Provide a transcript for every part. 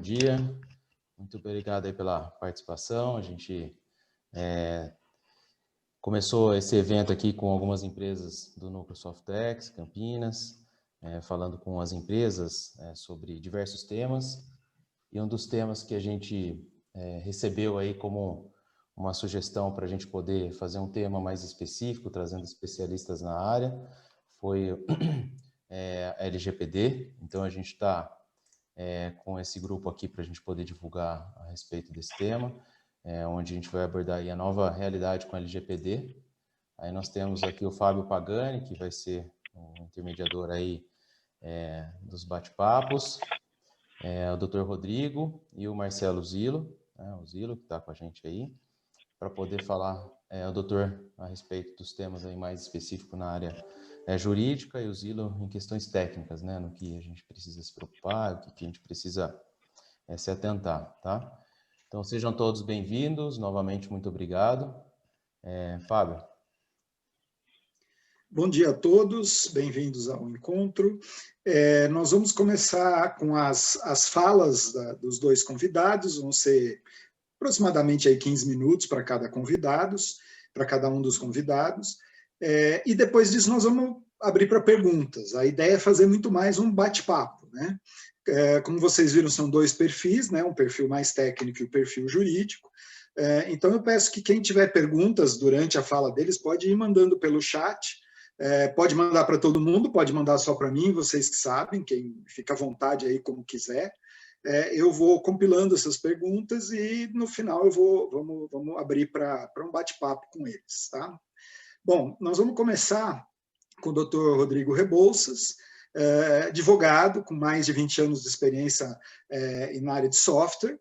dia. Muito obrigado aí pela participação. A gente começou esse evento aqui com algumas empresas do Núcleo Softex, Campinas, falando com as empresas sobre diversos temas. E um dos temas que a gente recebeu aí como uma sugestão para a gente poder fazer um tema mais específico, trazendo especialistas na área, foi a LGPD. Então, a gente está com esse grupo aqui para a gente poder divulgar a respeito desse tema, onde a gente vai abordar aí a nova realidade com a LGPD. Aí nós temos aqui o Fábio Pagani, que vai ser o intermediador aí dos bate-papos, o Dr. Rodrigo e o Marcelo Zilo, o Zilo que está com a gente aí, para poder falar, o doutor, a respeito dos temas aí mais específicos na área jurídica, e o Zilo em questões técnicas, né, no que a gente precisa se preocupar, o que a gente precisa se atentar, tá? Então, sejam todos bem-vindos, novamente, muito obrigado. Fábio. Bom dia a todos, bem-vindos ao encontro. Nós vamos começar com as falas dos dois convidados, vão ser aproximadamente aí 15 minutos para cada um dos convidados, e depois disso nós vamos abrir para perguntas. A ideia é fazer muito mais um bate-papo, né? Como vocês viram, são dois perfis, né? Um perfil mais técnico e o perfil jurídico. Então eu peço que quem tiver perguntas durante a fala deles pode ir mandando pelo chat, pode mandar para todo mundo, pode mandar só para mim, vocês que sabem, quem fica à vontade aí como quiser. Eu vou compilando essas perguntas e no final vamos abrir para um bate-papo com eles, tá? Bom, nós vamos começar com o Dr. Rodrigo Rebouças, advogado com mais de 20 anos de experiência na área de software,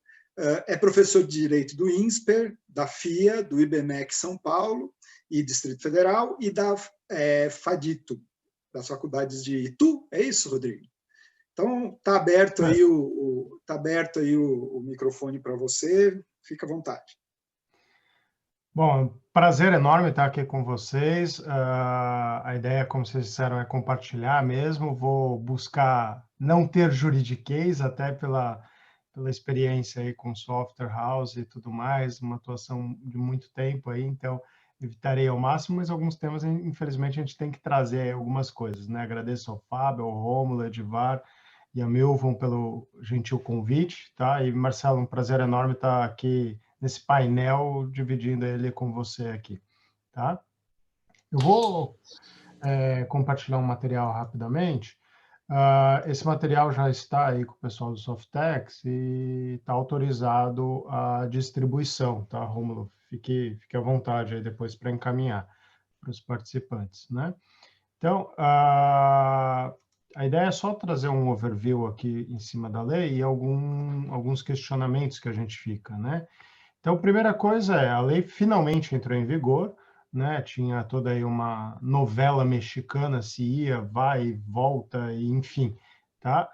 é professor de Direito do INSPER, da FIA, do IBMEC São Paulo e Distrito Federal, e da FADITO, das faculdades de Itu. É isso, Rodrigo? Então, está aberto aí o microfone para você, fica à vontade. Bom, prazer enorme estar aqui com vocês. A ideia, como vocês disseram, é compartilhar mesmo. Vou buscar não ter juridiquês, até pela experiência aí com software house e tudo mais, uma atuação de muito tempo aí, então evitarei ao máximo, mas alguns temas, infelizmente, a gente tem que trazer algumas coisas, né? Agradeço ao Fábio, ao Rômulo, ao Edivar e a Milvon pelo gentil convite, tá? E Marcelo, um prazer enorme estar aqui nesse painel, dividindo ele com você aqui, tá? Eu vou compartilhar um material rapidamente. Esse material já está aí com o pessoal do Softex e está autorizado a distribuição, tá, Rômulo? Fique à vontade aí depois para encaminhar para os participantes, né? Então, a ideia é só trazer um overview aqui em cima da lei e alguns questionamentos que a gente fica, né? Então, a primeira coisa a lei finalmente entrou em vigor, né? Tinha toda aí uma novela mexicana, se ia, vai, volta, e enfim, tá?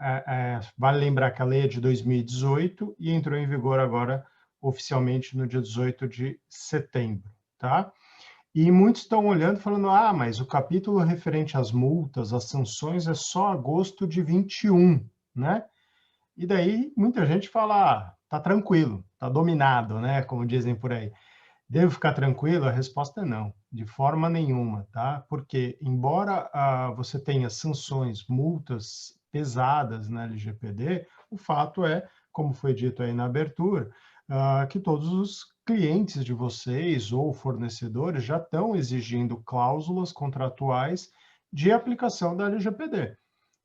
Vale lembrar que a lei é de 2018 e entrou em vigor agora oficialmente no dia 18 de setembro, tá? E muitos estão olhando e falando, mas o capítulo referente às multas, às sanções, é só agosto de 21, né? E daí muita gente fala, tá tranquilo, tá dominado, né? Como dizem por aí. Devo ficar tranquilo? A resposta é não, de forma nenhuma, tá? Porque, embora você tenha sanções, multas pesadas na LGPD, o fato é, como foi dito aí na abertura, que todos os clientes de vocês ou fornecedores já estão exigindo cláusulas contratuais de aplicação da LGPD.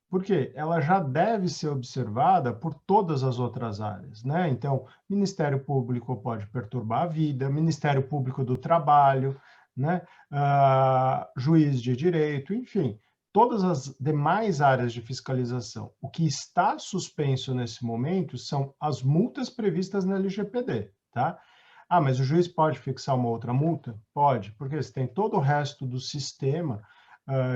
Porque ela já deve ser observada por todas as outras áreas, né? Então, Ministério Público pode perturbar a vida, Ministério Público do Trabalho, né? Juiz de direito, enfim, todas as demais áreas de fiscalização. O que está suspenso nesse momento são as multas previstas na LGPD, tá? Mas o juiz pode fixar uma outra multa? Pode, porque você tem todo o resto do sistema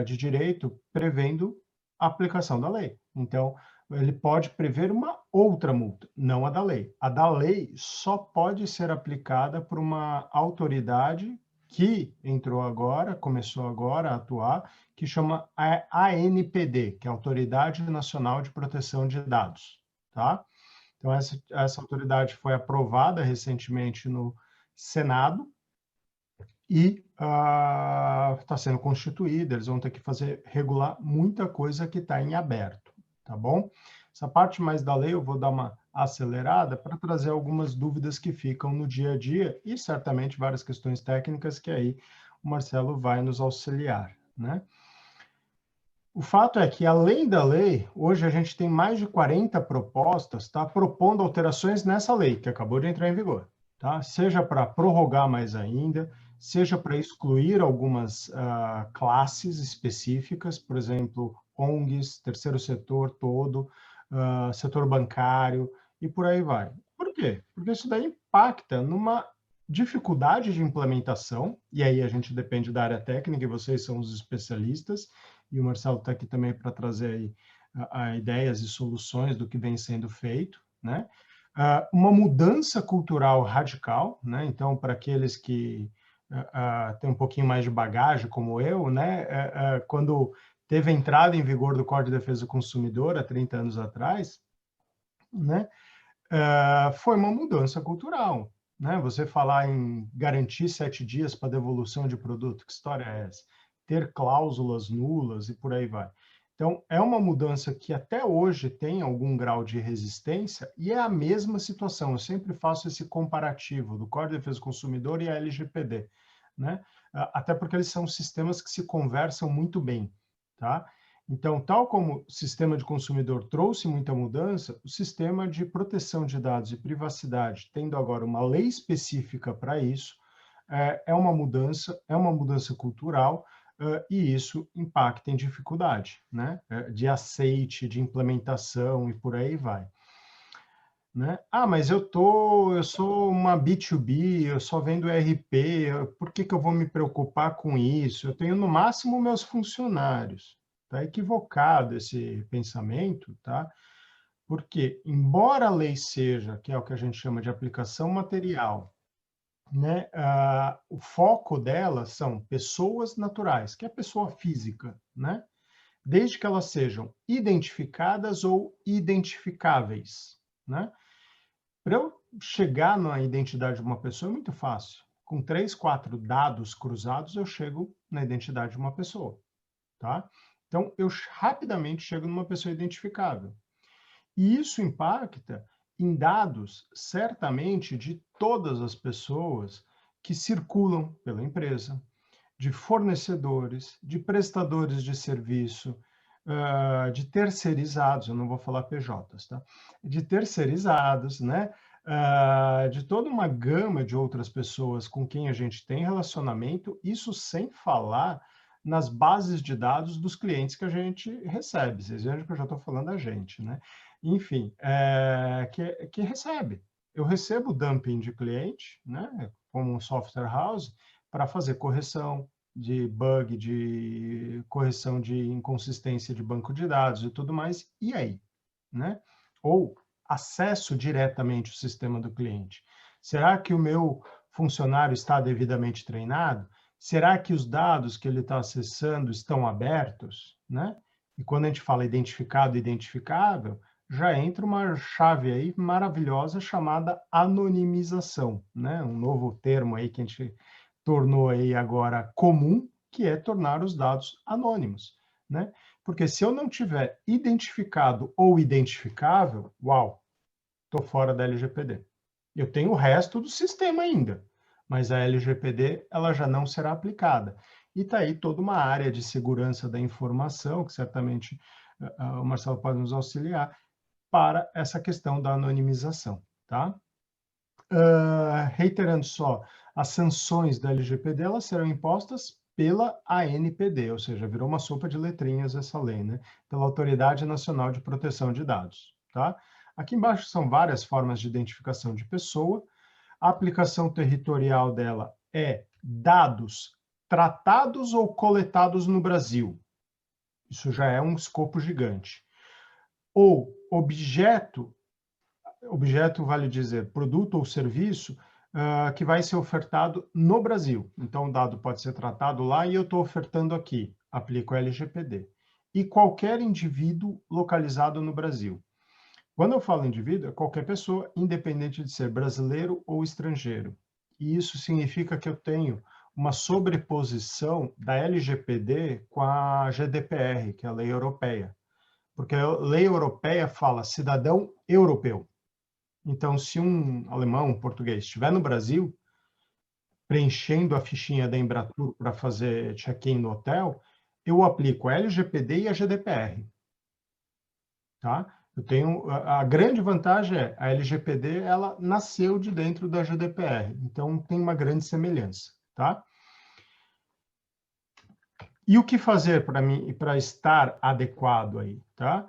de direito prevendo a aplicação da lei. Então, ele pode prever uma outra multa, não a da lei. A da lei só pode ser aplicada por uma autoridade que entrou agora, começou agora a atuar, que chama a ANPD, que é a Autoridade Nacional de Proteção de Dados, tá? Então, essa autoridade foi aprovada recentemente no Senado e está sendo constituída. Eles vão ter que regular muita coisa que está em aberto, tá bom? Essa parte mais da lei eu vou dar uma acelerada para trazer algumas dúvidas que ficam no dia a dia e certamente várias questões técnicas que aí o Marcelo vai nos auxiliar, né? O fato é que, além da lei, hoje a gente tem mais de 40 propostas, tá, propondo alterações nessa lei, que acabou de entrar em vigor, tá? Seja para prorrogar mais ainda, seja para excluir algumas classes específicas, por exemplo, ONGs, terceiro setor todo, setor bancário, e por aí vai. Por quê? Porque isso daí impacta numa dificuldade de implementação, e aí a gente depende da área técnica, e vocês são os especialistas, e o Marcelo está aqui também para trazer aí ideias e soluções do que vem sendo feito, né? Uma mudança cultural radical, né? Então, para aqueles que têm um pouquinho mais de bagagem, como eu, né? Quando teve a entrada em vigor do Código de Defesa do Consumidor, há 30 anos atrás, né? Foi uma mudança cultural, né? Você falar em garantir 7 dias para devolução de produto, que história é essa? Ter cláusulas nulas e por aí vai. Então, é uma mudança que até hoje tem algum grau de resistência e é a mesma situação. Eu sempre faço esse comparativo do Código de Defesa do Consumidor e a LGPD, né? Até porque eles são sistemas que se conversam muito bem, tá? Então, tal como o sistema de consumidor trouxe muita mudança, o sistema de proteção de dados e privacidade, tendo agora uma lei específica para isso, é uma mudança cultural, e isso impacta em dificuldade, né? De aceite, de implementação e por aí vai. Né? Mas eu sou uma B2B, eu só vendo ERP, por que eu vou me preocupar com isso? Eu tenho no máximo meus funcionários. Está equivocado esse pensamento, tá? Porque, embora a lei seja, que é o que a gente chama de aplicação material, né? O foco dela são pessoas naturais, que é a pessoa física, né? Desde que elas sejam identificadas ou identificáveis, né? Para eu chegar na identidade de uma pessoa é muito fácil. Com 3, 4 dados cruzados, eu chego na identidade de uma pessoa, tá? Então, eu rapidamente chego numa pessoa identificável. E isso impacta em dados, certamente, de todas as pessoas que circulam pela empresa, de fornecedores, de prestadores de serviço, de terceirizados, eu não vou falar PJs, tá? De terceirizados, né? De toda uma gama de outras pessoas com quem a gente tem relacionamento, isso sem falar nas bases de dados dos clientes que a gente recebe. Vocês vejam que eu já estou falando a gente, né? Enfim, que recebe. Eu recebo dumping de cliente, né? Como um software house, para fazer correção de bug, de correção de inconsistência de banco de dados e tudo mais, e aí? Né? Ou acesso diretamente ao sistema do cliente. Será que o meu funcionário está devidamente treinado? Será que os dados que ele está acessando estão abertos? Né? E quando a gente fala identificado e identificável, já entra uma chave aí maravilhosa chamada anonimização, né? Um novo termo aí que a gente tornou aí agora comum, que é tornar os dados anônimos, né? Porque se eu não tiver identificado ou identificável, uau, estou fora da LGPD. Eu tenho o resto do sistema ainda, mas a LGPD ela já não será aplicada. E está aí toda uma área de segurança da informação, que certamente o Marcelo pode nos auxiliar, para essa questão da anonimização, tá? Reiterando só, as sanções da LGPD elas serão impostas pela ANPD, ou seja, virou uma sopa de letrinhas essa lei, né? Pela Autoridade Nacional de Proteção de Dados, tá? Aqui embaixo são várias formas de identificação de pessoa. A aplicação territorial dela é dados tratados ou coletados no Brasil. Isso já é um escopo gigante. Ou objeto vale dizer produto ou serviço, que vai ser ofertado no Brasil. Então, o dado pode ser tratado lá e eu estou ofertando aqui, aplico a LGPD. E qualquer indivíduo localizado no Brasil. Quando eu falo indivíduo, é qualquer pessoa, independente de ser brasileiro ou estrangeiro. E isso significa que eu tenho uma sobreposição da LGPD com a GDPR, que é a lei europeia. Porque a lei europeia fala cidadão europeu. Então, se um alemão, um português estiver no Brasil, preenchendo a fichinha da Embratur para fazer check-in no hotel, eu aplico a LGPD e a GDPR. Tá? Eu tenho a grande vantagem é a LGPD, ela nasceu de dentro da GDPR, então tem uma grande semelhança, tá? E o que fazer para mim para estar adequado aí, tá?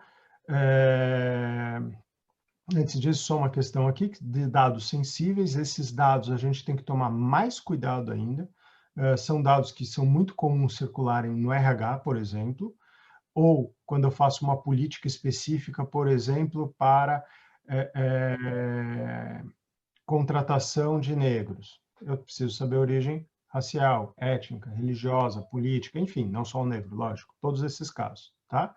Antes disso, só uma questão aqui de dados sensíveis. Esses dados a gente tem que tomar mais cuidado ainda. São dados que são muito comuns circularem no RH, por exemplo, ou quando eu faço uma política específica, por exemplo, para contratação de negros. Eu preciso saber a origem racial, étnica, religiosa, política, enfim, não só o negro, lógico, todos esses casos, tá?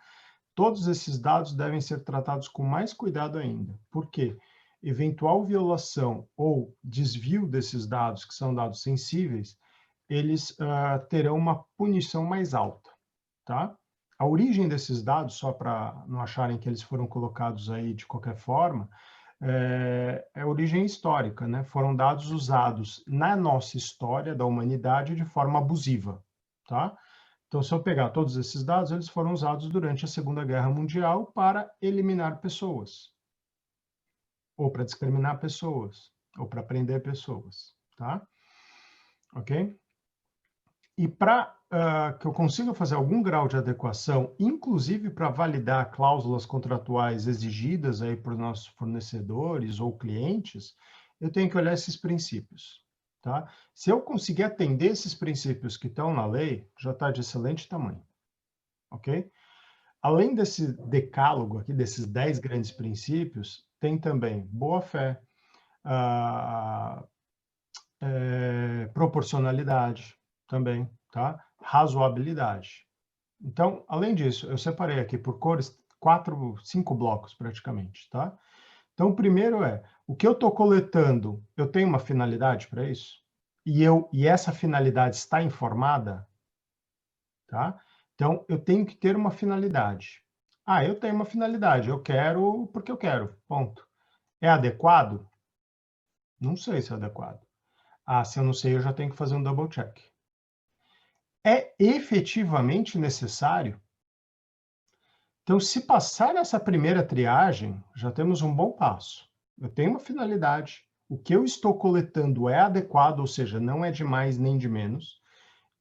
Todos esses dados devem ser tratados com mais cuidado ainda. Por quê? Eventual violação ou desvio desses dados, que são dados sensíveis, eles terão uma punição mais alta, tá? A origem desses dados, só para não acharem que eles foram colocados aí de qualquer forma, é origem histórica, né? Foram dados usados na nossa história da humanidade de forma abusiva, tá? Então, se eu pegar todos esses dados, eles foram usados durante a Segunda Guerra Mundial para eliminar pessoas, ou para discriminar pessoas, ou para prender pessoas, tá? Ok? E para que eu consiga fazer algum grau de adequação, inclusive para validar cláusulas contratuais exigidas aí por nossos fornecedores ou clientes, eu tenho que olhar esses princípios, tá? Se eu conseguir atender esses princípios que estão na lei, já está de excelente tamanho, ok? Além desse decálogo aqui, desses 10 grandes princípios, tem também boa-fé, proporcionalidade também, tá? Razoabilidade. Então, além disso, eu separei aqui por cores 5 blocos praticamente, tá? Então, o primeiro é, o que eu estou coletando, eu tenho uma finalidade para isso? E essa finalidade está informada? Tá? Então, eu tenho que ter uma finalidade. Ah, eu tenho uma finalidade, eu quero porque eu quero, ponto. É adequado? Não sei se é adequado. Ah, se eu não sei, eu já tenho que fazer um double check. É efetivamente necessário? Então, se passar essa primeira triagem, já temos um bom passo. Eu tenho uma finalidade, o que eu estou coletando é adequado, ou seja, não é de mais nem de menos,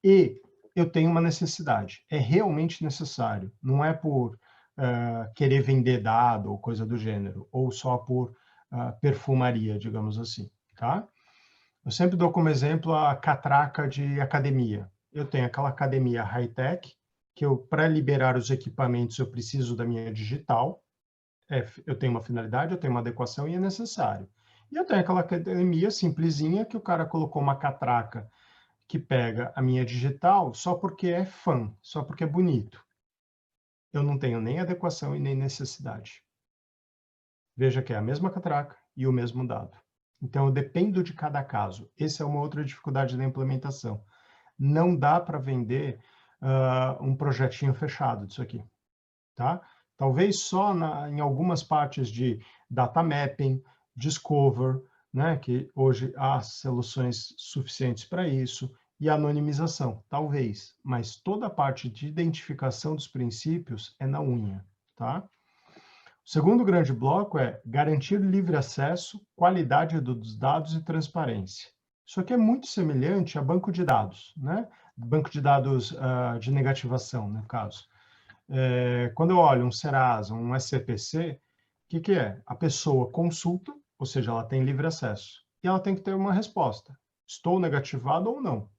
e eu tenho uma necessidade, é realmente necessário, não é por querer vender dado ou coisa do gênero, ou só por perfumaria, digamos assim, tá? Eu sempre dou como exemplo a catraca de academia. Eu tenho aquela academia high-tech, que para liberar os equipamentos, eu preciso da minha digital, eu tenho uma finalidade, eu tenho uma adequação e é necessário. E eu tenho aquela academia simplesinha que o cara colocou uma catraca que pega a minha digital só porque é fã, só porque é bonito. Eu não tenho nem adequação e nem necessidade. Veja que é a mesma catraca e o mesmo dado. Então, eu dependo de cada caso. Essa é uma outra dificuldade da implementação. Não dá para vender um projetinho fechado disso aqui, tá? Talvez só em algumas partes de data mapping, discover, né, que hoje há soluções suficientes para isso, e anonimização, talvez, mas toda a parte de identificação dos princípios é na unha, tá? O segundo grande bloco é garantir livre acesso, qualidade dos dados e transparência. Isso aqui é muito semelhante a banco de dados, né? Banco de dados de negativação, no caso. Quando eu olho um Serasa, um SCPC, o que é? A pessoa consulta, ou seja, ela tem livre acesso, e ela tem que ter uma resposta. Estou negativado ou não?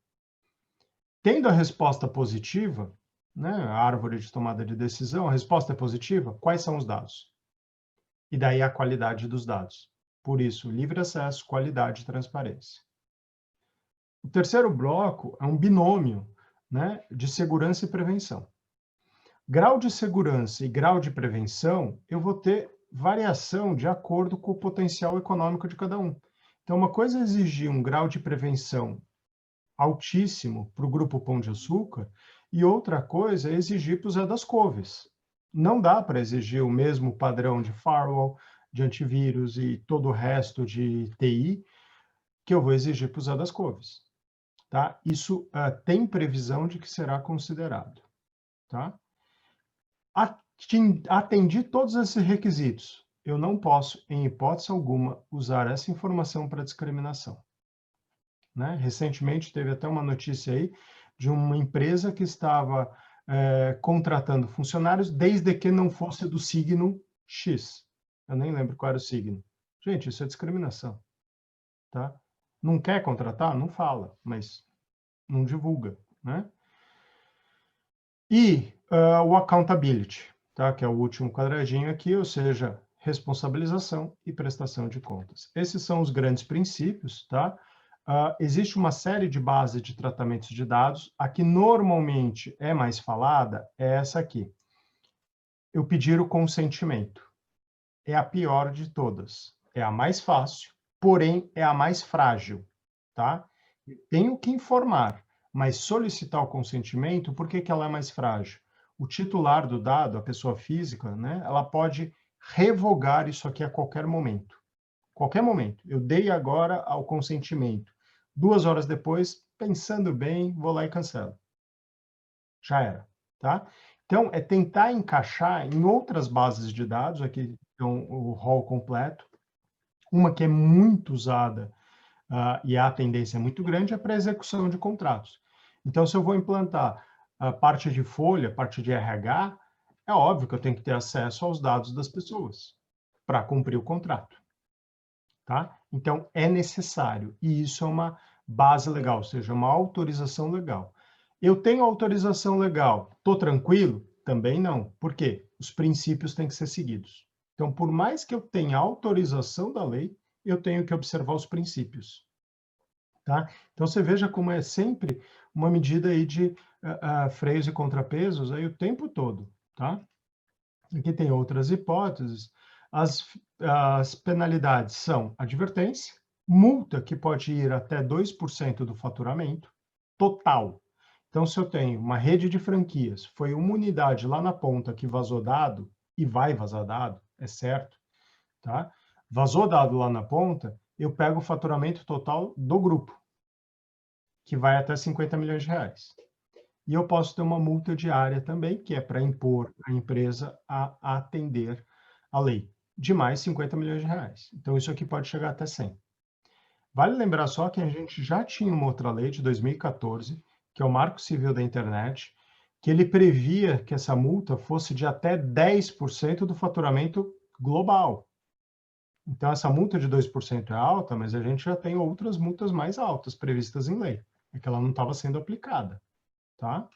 Tendo a resposta positiva, né, a árvore de tomada de decisão, a resposta é positiva, quais são os dados? E daí a qualidade dos dados. Por isso, livre acesso, qualidade e transparência. O terceiro bloco é um binômio, né, de segurança e prevenção. Grau de segurança e grau de prevenção, eu vou ter variação de acordo com o potencial econômico de cada um. Então, uma coisa é exigir um grau de prevenção altíssimo para o grupo Pão de Açúcar, e outra coisa é exigir para o Zé das Couves. Não dá para exigir o mesmo padrão de firewall, de antivírus e todo o resto de TI que eu vou exigir para o Zé das Couves. Tá? Isso tem previsão de que será considerado. Tá? Atendi todos esses requisitos. Eu não posso, em hipótese alguma, usar essa informação para discriminação. Né? Recentemente teve até uma notícia aí de uma empresa que estava contratando funcionários desde que não fosse do signo X. Eu nem lembro qual era o signo. Gente, isso é discriminação. Tá? Não quer contratar? Não fala, mas não divulga. Né? E o accountability, tá? Que é o último quadradinho aqui, ou seja, responsabilização e prestação de contas. Esses são os grandes princípios, tá? Existe uma série de bases de tratamentos de dados. A que normalmente é mais falada é essa aqui. Eu pedir o consentimento. É a pior de todas. É a mais fácil, porém é a mais frágil, tá? Tenho que informar, mas solicitar o consentimento, por que ela é mais frágil? O titular do dado, a pessoa física, né, ela pode revogar isso aqui a qualquer momento. Qualquer momento. Eu dei agora ao consentimento. 2 horas depois, pensando bem, vou lá e cancelo. Já era, tá? Então, é tentar encaixar em outras bases de dados, aqui então o rol completo, uma que é muito usada e a tendência é muito grande é para execução de contratos. Então, se eu vou implantar a parte de folha, parte de RH, é óbvio que eu tenho que ter acesso aos dados das pessoas para cumprir o contrato. Tá? Então, é necessário, e isso é uma base legal, ou seja, uma autorização legal. Eu tenho autorização legal, estou tranquilo? Também não. Por quê? Os princípios têm que ser seguidos. Então, por mais que eu tenha autorização da lei, eu tenho que observar os princípios. Tá? Então, você veja como é sempre uma medida aí de freios e contrapesos aí o tempo todo. Tá? Aqui tem outras hipóteses. As penalidades são advertência, multa que pode ir até 2% do faturamento total. Então, se eu tenho uma rede de franquias, foi uma unidade lá na ponta que vazou dado, e vai vazar dado, é certo, tá? Vazou dado lá na ponta, eu pego o faturamento total do grupo, que vai até 50 milhões de reais. E eu posso ter uma multa diária também, que é para impor a empresa a atender a lei, de mais 50 milhões de reais. Então, isso aqui pode chegar até 100. Vale lembrar só que a gente já tinha uma outra lei de 2014, que é o Marco Civil da Internet, que ele previa que essa multa fosse de até 10% do faturamento global. Então, essa multa de 2% é alta, mas a gente já tem outras multas mais altas previstas em lei. É que ela não estava sendo aplicada. Tá?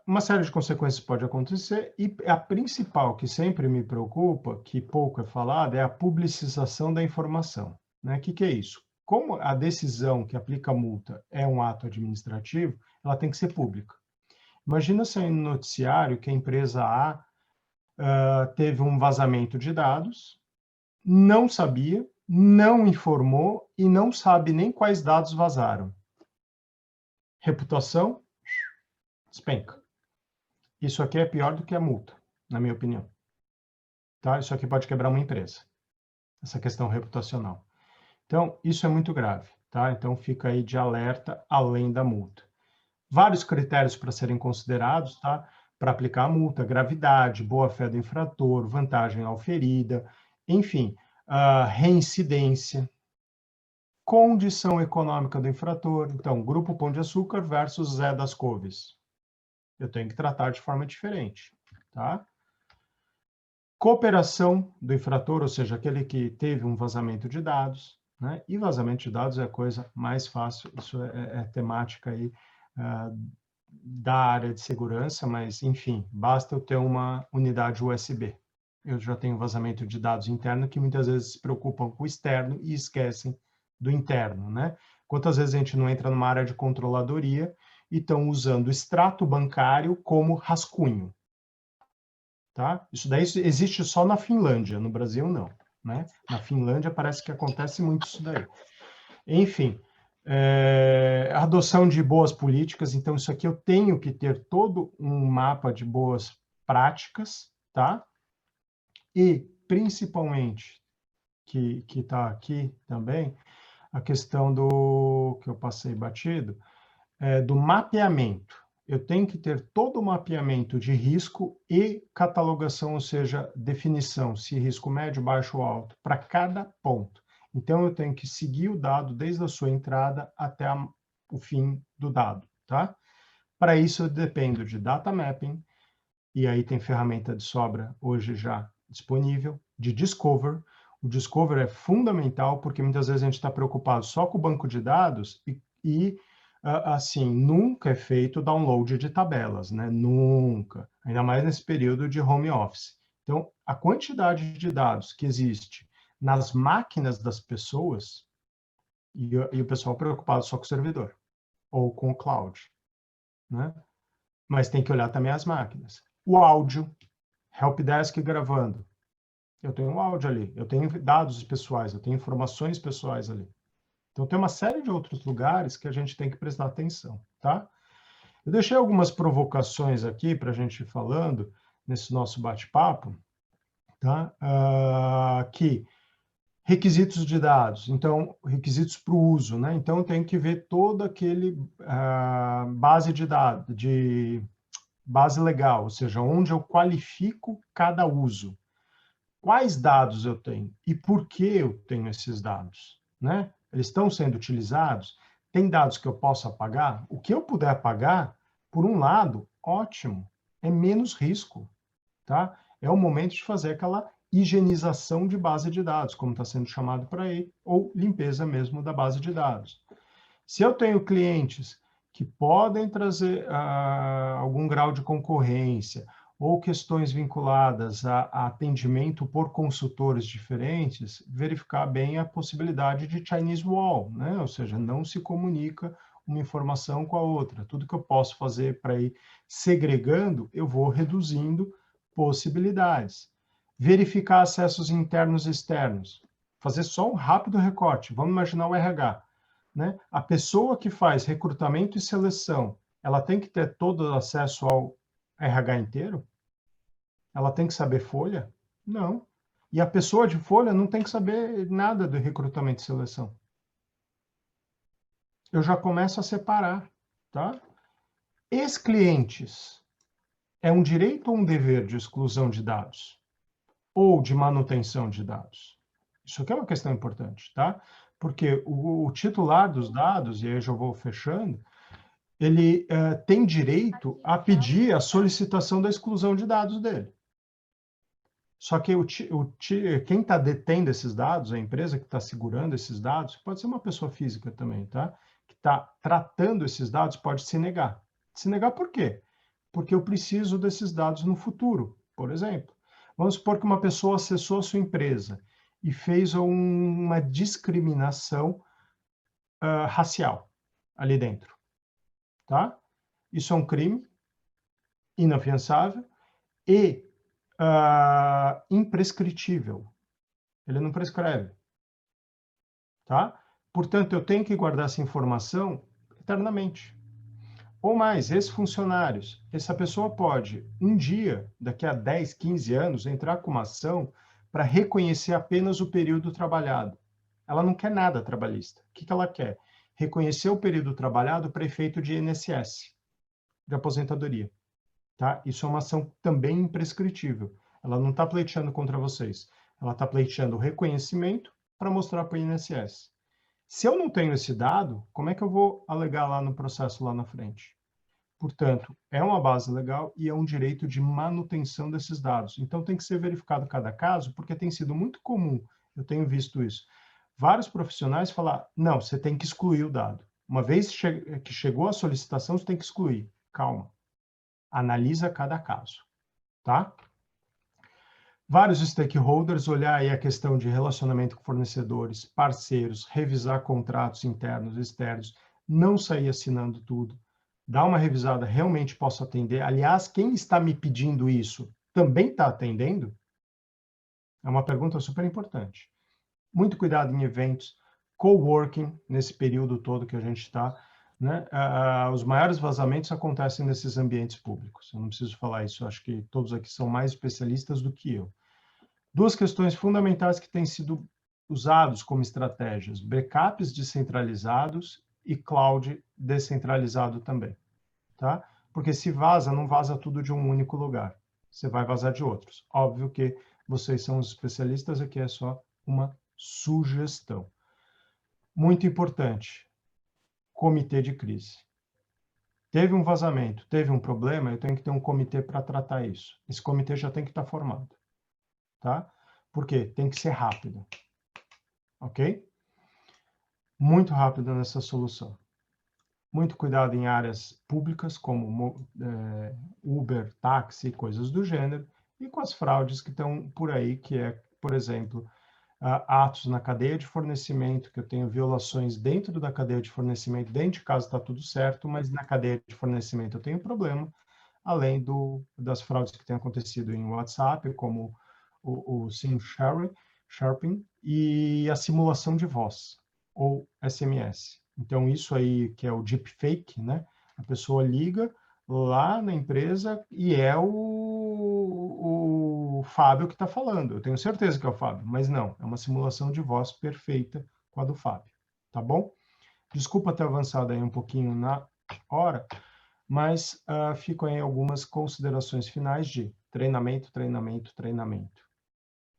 Uma série de consequências pode acontecer, e a principal que sempre me preocupa, que pouco é falada, é a publicização da informação. Né? O que é isso? Como a decisão que aplica a multa é um ato administrativo, ela tem que ser pública. Imagina sair no noticiário que a empresa A teve um vazamento de dados, não sabia, não informou e não sabe nem quais dados vazaram. Reputação, despenca. Isso aqui é pior do que a multa, na minha opinião. Tá? Isso aqui pode quebrar uma empresa, essa questão reputacional. Então, isso é muito grave. Tá? Então, fica aí de alerta além da multa. Vários critérios para serem considerados, tá? Para aplicar a multa: gravidade, boa-fé do infrator, vantagem auferida, enfim, reincidência, condição econômica do infrator. Então, Grupo Pão de Açúcar versus Zé das Couves. Eu tenho que tratar de forma diferente, tá? Cooperação do infrator, ou seja, aquele que teve um vazamento de dados, né? E vazamento de dados é a coisa mais fácil, isso é temática aí da área de segurança, mas, enfim, basta eu ter uma unidade USB. Eu já tenho vazamento de dados interno que muitas vezes se preocupam com o externo e esquecem do interno, né? Quantas vezes a gente não entra numa área de controladoria e estão usando o extrato bancário como rascunho. tá? Isso daí existe só na Finlândia, no Brasil não, né? Na Finlândia parece que acontece muito isso daí. Enfim, a adoção de boas políticas, então isso aqui eu tenho que ter todo um mapa de boas práticas, tá? E, principalmente, que está aqui também, a questão do, que eu passei batido, do mapeamento. Eu tenho que ter todo o mapeamento de risco e catalogação, ou seja, definição, se risco médio, baixo ou alto, para cada ponto. Então, eu tenho que seguir o dado desde a sua entrada até o fim do dado, tá? Para isso, eu dependo de data mapping, e aí tem ferramenta de sobra hoje já disponível, de Discover. O Discover é fundamental, porque muitas vezes a gente está preocupado só com o banco de dados assim, nunca é feito download de tabelas, né? Nunca. Ainda mais nesse período de home office. Então, a quantidade de dados que existe nas máquinas das pessoas, e o pessoal preocupado só com o servidor, ou com o cloud, né? Mas tem que olhar também as máquinas. O áudio, helpdesk gravando. Eu tenho um áudio ali, eu tenho dados pessoais, eu tenho informações pessoais ali. Então, tem uma série de outros lugares que a gente tem que prestar atenção, tá? Eu deixei algumas provocações aqui para a gente ir falando nesse nosso bate-papo, tá? Que requisitos de dados, então, requisitos para o uso, né? Então, tem que ver todo aquele base de dados, de base legal, ou seja, onde eu qualifico cada uso. Quais dados eu tenho e por que eu tenho esses dados, né? Eles estão sendo utilizados? Tem dados que eu posso apagar? O que eu puder apagar, por um lado, ótimo, é menos risco, tá? É o momento de fazer aquela higienização de base de dados, como está sendo chamado por aí, ou limpeza mesmo da base de dados. Se eu tenho clientes que podem trazer algum grau de concorrência ou questões vinculadas a atendimento por consultores diferentes, verificar bem a possibilidade de Chinese Wall, né? Ou seja, não se comunica uma informação com a outra. Tudo que eu posso fazer para ir segregando, eu vou reduzindo possibilidades. Verificar acessos internos e externos. Fazer só um rápido recorte. Vamos imaginar o RH. Né? A pessoa que faz recrutamento e seleção, ela tem que ter todo acesso ao RH inteiro? Ela tem que saber folha? Não. E a pessoa de folha não tem que saber nada do recrutamento e seleção. Eu já começo a separar, tá? Ex-clientes é um direito ou um dever de exclusão de dados? Ou de manutenção de dados? Isso aqui é uma questão importante, tá? Porque o titular dos dados, e aí eu já vou fechando, ele tem direito a pedir a solicitação da exclusão de dados dele. Só que quem está detendo esses dados, a empresa que está segurando esses dados, pode ser uma pessoa física também, tá? Que está tratando esses dados, pode se negar. Se negar por quê? Porque eu preciso desses dados no futuro, por exemplo. Vamos supor que uma pessoa acessou a sua empresa e fez uma discriminação racial ali dentro, tá? Isso é um crime inafiançável e imprescritível. Ele não prescreve, tá? Portanto, eu tenho que guardar essa informação eternamente. Ou mais, ex-funcionários. Essa pessoa pode, um dia, daqui a 10, 15 anos, entrar com uma ação para reconhecer apenas o período trabalhado. Ela não quer nada trabalhista. O que ela quer? Reconhecer o período trabalhado para efeito de INSS, de aposentadoria. Tá? Isso é uma ação também imprescritível. Ela não está pleiteando contra vocês. Ela está pleiteando o reconhecimento para mostrar para o INSS. Se eu não tenho esse dado, como é que eu vou alegar lá no processo lá na frente? Portanto, é uma base legal e é um direito de manutenção desses dados. Então, tem que ser verificado cada caso, porque tem sido muito comum, eu tenho visto isso, vários profissionais falar, não, você tem que excluir o dado. Uma vez que chegou a solicitação, você tem que excluir. Calma. Analisa cada caso, tá? Vários stakeholders, olhar aí a questão de relacionamento com fornecedores, parceiros, revisar contratos internos e externos, não sair assinando tudo, dar uma revisada, realmente posso atender. Aliás, quem está me pedindo isso também está atendendo? É uma pergunta super importante. Muito cuidado em eventos, coworking, nesse período todo que a gente está, né? Os maiores vazamentos acontecem nesses ambientes públicos. Eu não preciso falar isso, acho que todos aqui são mais especialistas do que eu. Duas questões fundamentais que têm sido usados como estratégias: backups descentralizados e cloud descentralizado também, tá? Porque se vaza, não vaza tudo de um único lugar. Você vai vazar de outros. Óbvio que vocês são os especialistas, aqui é só uma sugestão. Muito importante, comitê de crise. Teve um vazamento, teve um problema, eu tenho que ter um comitê para tratar isso. Esse comitê já tem que estar formado, tá? Por quê? Tem que ser rápido, ok? Muito rápido nessa solução. Muito cuidado em áreas públicas, como Uber, táxi, coisas do gênero, e com as fraudes que estão por aí, que é, por exemplo, atos na cadeia de fornecimento, que eu tenho violações dentro da cadeia de fornecimento, dentro de casa está tudo certo, mas na cadeia de fornecimento eu tenho problema, além das fraudes que têm acontecido em WhatsApp, como o SIM sharping e a simulação de voz, ou SMS. Então, isso aí que é o deepfake, né? A pessoa liga lá na empresa e é o Fábio que está falando. Eu tenho certeza que é o Fábio, mas não, é uma simulação de voz perfeita com a do Fábio, tá bom? Desculpa ter avançado aí um pouquinho na hora, mas ficam aí algumas considerações finais de treinamento, treinamento, treinamento.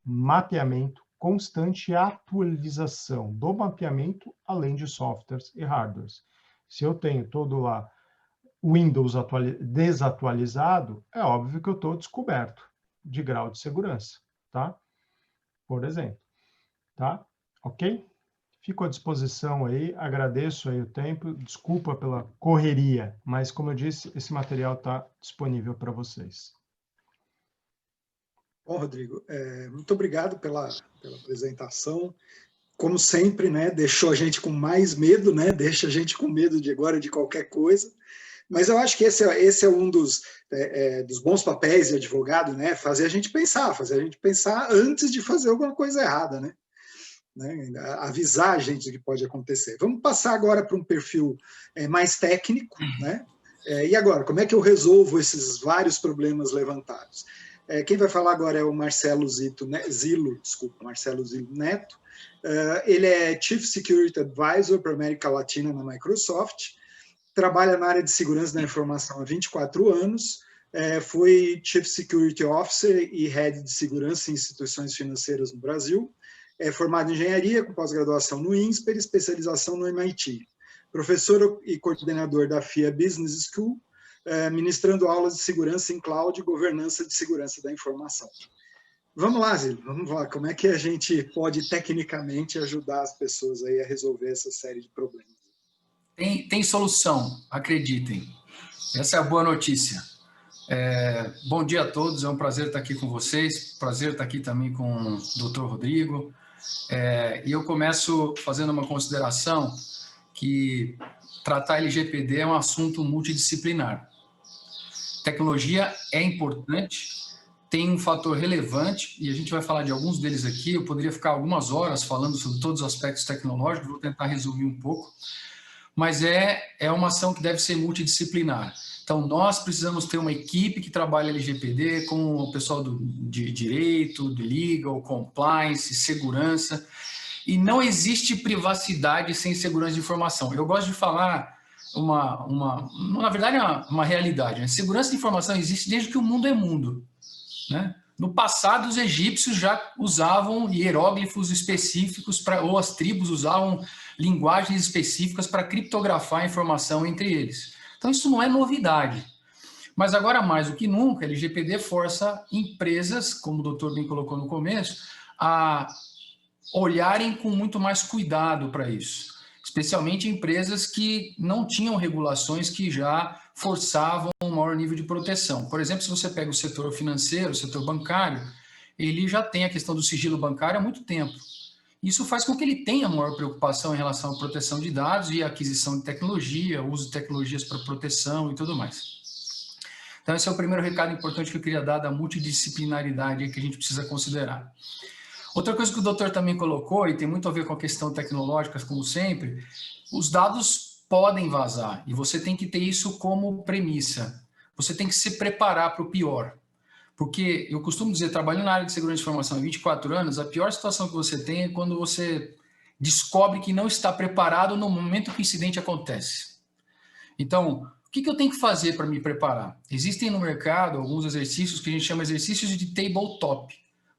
Mapeamento constante e atualização do mapeamento, além de softwares e hardwares. Se eu tenho todo lá Windows desatualizado, é óbvio que eu estou descoberto de grau de segurança, tá? Por exemplo, tá? Ok? Fico à disposição aí, agradeço aí o tempo, desculpa pela correria, mas como eu disse, esse material está disponível para vocês. Bom, Rodrigo, muito obrigado pela apresentação. Como sempre, né, deixou a gente com mais medo, né, deixa a gente com medo de agora de qualquer coisa. Mas eu acho que esse é um dos bons papéis de advogado, né, fazer a gente pensar antes de fazer alguma coisa errada, né? Avisar a gente do que pode acontecer. Vamos passar agora para um perfil mais técnico, né? E agora, como é que eu resolvo esses vários problemas levantados? Quem vai falar agora é o Marcelo Zilo Neto. Ele é Chief Security Advisor para a América Latina na Microsoft, trabalha na área de segurança da informação há 24 anos, foi Chief Security Officer e Head de Segurança em instituições financeiras no Brasil, é formado em engenharia, com pós-graduação no INSPER, especialização no MIT, professor e coordenador da FIA Business School, ministrando aulas de segurança em cloud e governança de segurança da informação. Vamos lá, Zilo, vamos lá. Como é que a gente pode, tecnicamente, ajudar as pessoas aí a resolver essa série de problemas? Tem solução, acreditem. Essa é a boa notícia. Bom dia a todos, é um prazer estar aqui com vocês, prazer estar aqui também com o Dr. Rodrigo. E eu começo fazendo uma consideração que tratar LGPD é um assunto multidisciplinar. Tecnologia é importante, tem um fator relevante, e a gente vai falar de alguns deles aqui. Eu poderia ficar algumas horas falando sobre todos os aspectos tecnológicos, vou tentar resumir um pouco, mas é uma ação que deve ser multidisciplinar. Então, nós precisamos ter uma equipe que trabalha LGPD, com o pessoal de direito, de legal, compliance, segurança, e não existe privacidade sem segurança de informação. Eu gosto de falar na verdade, uma realidade, né? Segurança de informação existe desde que o mundo é mundo, né? No passado, os egípcios já usavam hieróglifos específicos, ou as tribos usavam linguagens específicas para criptografar a informação entre eles. Então, isso não é novidade. Mas agora, mais do que nunca, a LGPD força empresas, como o doutor bem colocou no começo, a olharem com muito mais cuidado para isso. Especialmente empresas que não tinham regulações que já forçavam um maior nível de proteção. Por exemplo, se você pega o setor financeiro, o setor bancário, ele já tem a questão do sigilo bancário há muito tempo. Isso faz com que ele tenha maior preocupação em relação à proteção de dados e aquisição de tecnologia, uso de tecnologias para proteção e tudo mais. Então, esse é o primeiro recado importante que eu queria dar da multidisciplinaridade que a gente precisa considerar. Outra coisa que o doutor também colocou, e tem muito a ver com a questão tecnológica, como sempre, os dados podem vazar, e você tem que ter isso como premissa. Você tem que se preparar para o pior. Porque eu costumo dizer, trabalhando na área de segurança de informação há 24 anos, a pior situação que você tem é quando você descobre que não está preparado no momento que o incidente acontece. Então, o que eu tenho que fazer para me preparar? Existem no mercado alguns exercícios que a gente chama de exercícios de tabletop,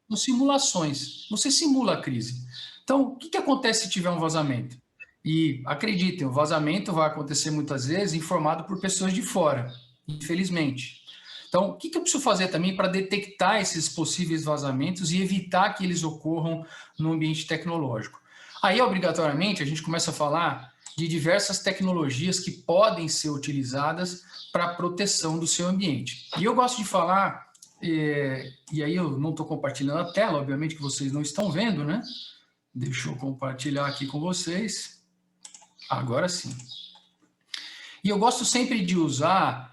com simulações. Você simula a crise. Então, o que acontece se tiver um vazamento? E acreditem, o vazamento vai acontecer muitas vezes informado por pessoas de fora, infelizmente. Então, o que eu preciso fazer também para detectar esses possíveis vazamentos e evitar que eles ocorram no ambiente tecnológico? Aí, obrigatoriamente, a gente começa a falar de diversas tecnologias que podem ser utilizadas para a proteção do seu ambiente. E eu gosto de falar, e aí eu não estou compartilhando a tela, obviamente que vocês não estão vendo, né? Deixa eu compartilhar aqui com vocês. Agora sim. E eu gosto sempre de usar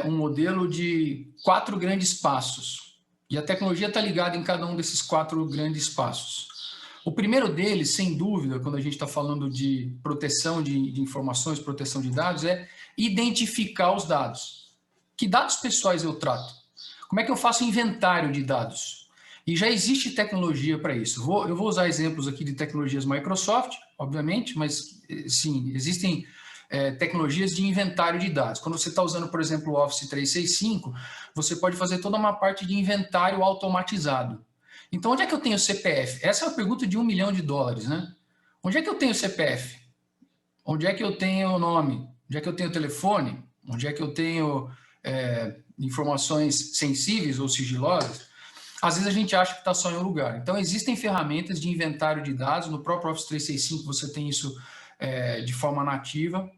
um modelo de 4 grandes passos. E a tecnologia está ligada em cada um desses 4 grandes passos. O primeiro deles, sem dúvida, quando a gente está falando de proteção de informações, proteção de dados, é identificar os dados. Que dados pessoais eu trato? Como é que eu faço inventário de dados? E já existe tecnologia para isso. Eu vou usar exemplos aqui de tecnologias Microsoft, obviamente, mas sim, existem tecnologias de inventário de dados. Quando você está usando, por exemplo, o Office 365, você pode fazer toda uma parte de inventário automatizado. Então, onde é que eu tenho o CPF? Essa é uma pergunta de $1 milhão, né? Onde é que eu tenho o CPF? Onde é que eu tenho o nome? Onde é que eu tenho o telefone? Onde é que eu tenho informações sensíveis ou sigilosas? Às vezes a gente acha que está só em um lugar. Então, existem ferramentas de inventário de dados. No próprio Office 365 você tem isso de forma nativa,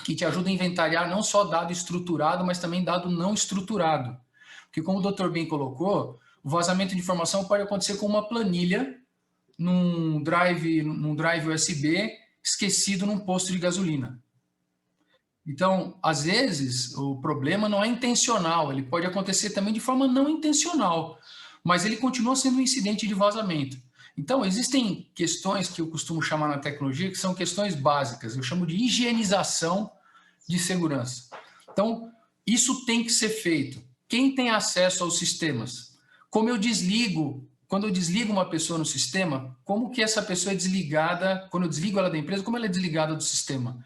que te ajuda a inventariar não só dado estruturado, mas também dado não estruturado. Porque, como o Dr. bem colocou, o vazamento de informação pode acontecer com uma planilha num drive USB esquecido num posto de gasolina. Então, às vezes, o problema não é intencional, ele pode acontecer também de forma não intencional, mas ele continua sendo um incidente de vazamento. Então, existem questões que eu costumo chamar na tecnologia que são questões básicas, eu chamo de higienização de segurança. Então, isso tem que ser feito. Quem tem acesso aos sistemas? Como eu desligo, quando eu desligo uma pessoa no sistema, como que essa pessoa é desligada, quando eu desligo ela da empresa, como ela é desligada do sistema?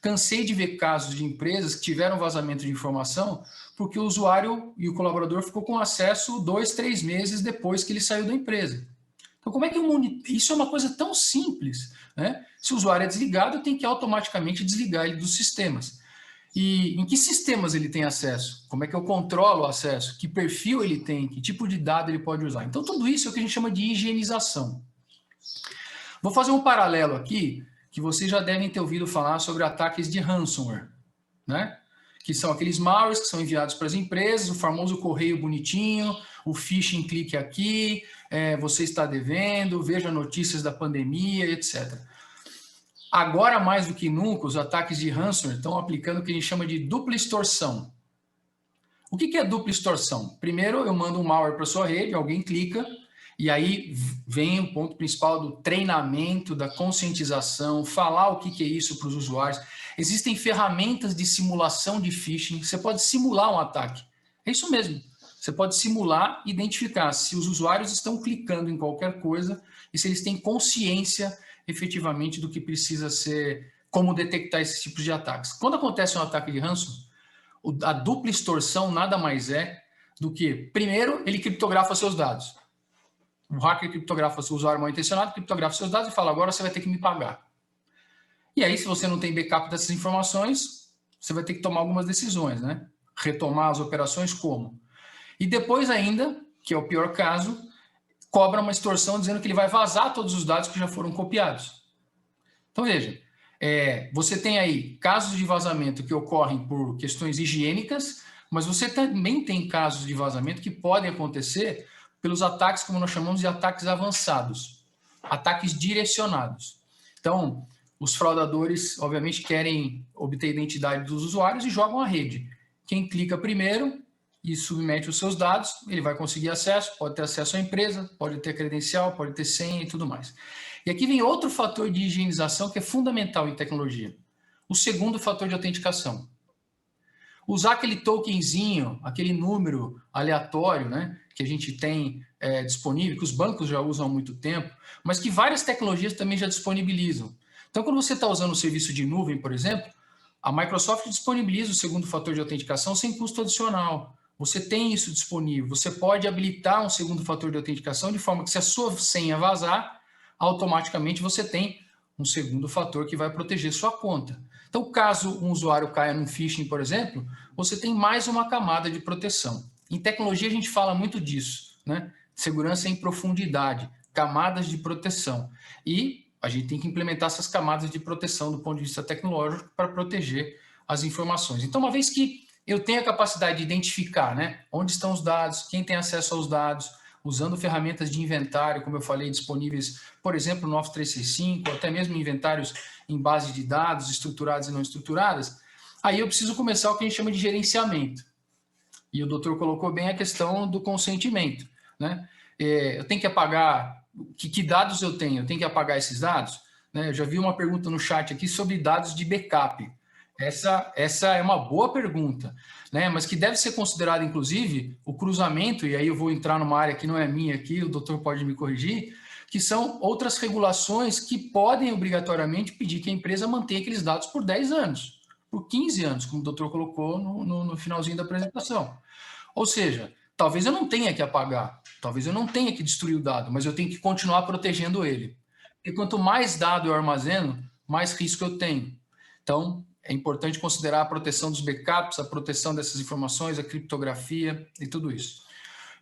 Cansei de ver casos de empresas que tiveram vazamento de informação porque o usuário e o colaborador ficou com acesso 2, 3 meses depois que ele saiu da empresa. Então, como é que isso é uma coisa tão simples, né? Se o usuário é desligado, eu tenho que automaticamente desligar ele dos sistemas. E em que sistemas ele tem acesso? Como é que eu controlo o acesso? Que perfil ele tem? Que tipo de dado ele pode usar? Então, tudo isso é o que a gente chama de higienização. Vou fazer um paralelo aqui, que vocês já devem ter ouvido falar sobre ataques de ransomware, né? Que são aqueles malwares que são enviados para as empresas, o famoso correio bonitinho, o phishing clique aqui, você está devendo, veja notícias da pandemia, etc. Agora, mais do que nunca, os ataques de ransomware estão aplicando o que a gente chama de dupla extorsão. O que é dupla extorsão? Primeiro, eu mando um malware para sua rede, alguém clica, e aí vem o ponto principal do treinamento, da conscientização, falar o que é isso para os usuários. Existem ferramentas de simulação de phishing, você pode simular um ataque. É isso mesmo, você pode simular e identificar se os usuários estão clicando em qualquer coisa e se eles têm consciência efetivamente do que precisa ser, como detectar esses tipos de ataques. Quando acontece um ataque de ransomware, a dupla extorsão nada mais é do que, primeiro, ele criptografa seus dados. Um hacker criptografa seu usuário mal intencionado, criptografa seus dados e fala, agora você vai ter que me pagar. E aí, se você não tem backup dessas informações, você vai ter que tomar algumas decisões, né? Retomar as operações como? E depois ainda, que é o pior caso, cobra uma extorsão dizendo que ele vai vazar todos os dados que já foram copiados. Então, veja, você tem aí casos de vazamento que ocorrem por questões higiênicas, mas você também tem casos de vazamento que podem acontecer pelos ataques, como nós chamamos de ataques avançados, ataques direcionados. Então, os fraudadores, obviamente, querem obter a identidade dos usuários e jogam a rede. Quem clica primeiro e submete os seus dados, ele vai conseguir acesso, pode ter acesso à empresa, pode ter credencial, pode ter senha e tudo mais. E aqui vem outro fator de higienização que é fundamental em tecnologia. O segundo fator de autenticação. Usar aquele tokenzinho, aquele número aleatório, né, que a gente tem disponível, que os bancos já usam há muito tempo, mas que várias tecnologias também já disponibilizam. Então, quando você está usando o serviço de nuvem, por exemplo, a Microsoft disponibiliza o segundo fator de autenticação sem custo adicional. Você tem isso disponível. Você pode habilitar um segundo fator de autenticação de forma que, se a sua senha vazar, automaticamente você tem um segundo fator que vai proteger sua conta. Então, caso um usuário caia num phishing, por exemplo, você tem mais uma camada de proteção. Em tecnologia, a gente fala muito disso, né? Segurança em profundidade, camadas de proteção. E a gente tem que implementar essas camadas de proteção do ponto de vista tecnológico para proteger as informações. Então, uma vez que eu tenho a capacidade de identificar, né, onde estão os dados, quem tem acesso aos dados, usando ferramentas de inventário, como eu falei, disponíveis, por exemplo, no Office 365, até mesmo inventários em base de dados, estruturadas e não estruturadas, aí eu preciso começar o que a gente chama de gerenciamento. E o doutor colocou bem a questão do consentimento, né? Eu tenho que apagar, que dados eu tenho? Eu tenho que apagar esses dados? Né? Eu já vi uma pergunta no chat aqui sobre dados de backup. Essa é uma boa pergunta, né? Mas que deve ser considerado, inclusive, o cruzamento, e aí eu vou entrar numa área que não é minha aqui, o doutor pode me corrigir, que são outras regulações que podem obrigatoriamente pedir que a empresa mantenha aqueles dados por 10 anos, por 15 anos, como o doutor colocou no finalzinho da apresentação. Ou seja, talvez eu não tenha que apagar, talvez eu não tenha que destruir o dado, mas eu tenho que continuar protegendo ele. E quanto mais dado eu armazeno, mais risco eu tenho. Então, é importante considerar a proteção dos backups, a proteção dessas informações, a criptografia e tudo isso.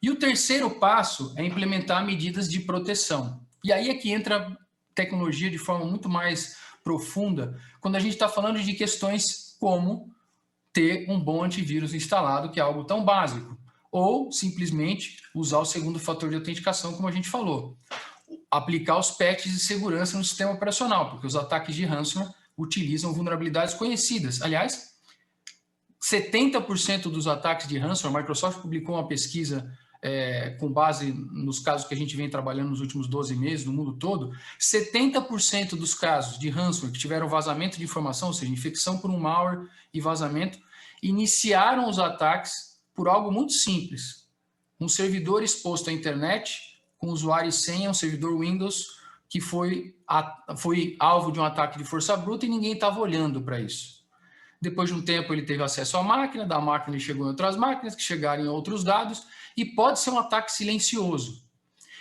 E o terceiro passo é implementar medidas de proteção. E aí é que entra tecnologia de forma muito mais profunda, quando a gente está falando de questões como ter um bom antivírus instalado, que é algo tão básico, ou simplesmente usar o segundo fator de autenticação, como a gente falou. Aplicar os patches de segurança no sistema operacional, porque os ataques de ransomware utilizam vulnerabilidades conhecidas. Aliás, 70% dos ataques de ransomware, a Microsoft publicou uma pesquisa com base nos casos que a gente vem trabalhando nos últimos 12 meses no mundo todo, 70% dos casos de ransomware que tiveram vazamento de informação, ou seja, infecção por um malware e vazamento, iniciaram os ataques por algo muito simples. Um servidor exposto à internet, com usuário e senha, um servidor Windows, que foi alvo de um ataque de força bruta e ninguém estava olhando para isso. Depois de um tempo ele teve acesso à máquina, da máquina ele chegou em outras máquinas, que chegaram em outros dados, e pode ser um ataque silencioso.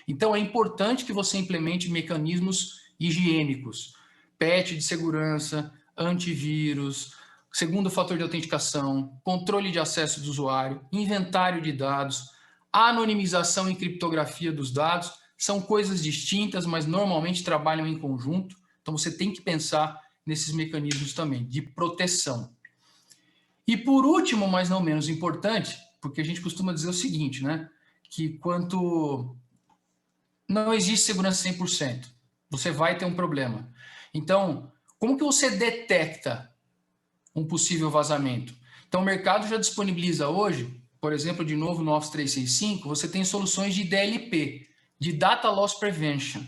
Então é importante que você implemente mecanismos higiênicos, patch de segurança, antivírus, segundo fator de autenticação, controle de acesso do usuário, inventário de dados, anonimização e criptografia dos dados. São coisas distintas, mas normalmente trabalham em conjunto. Então, você tem que pensar nesses mecanismos também de proteção. E, por último, mas não menos importante, porque a gente costuma dizer o seguinte, né? Que não existe segurança 100%. Você vai ter um problema. Então, como que você detecta um possível vazamento? Então, o mercado já disponibiliza hoje, por exemplo, de novo no Office 365, você tem soluções de DLP, de Data Loss Prevention,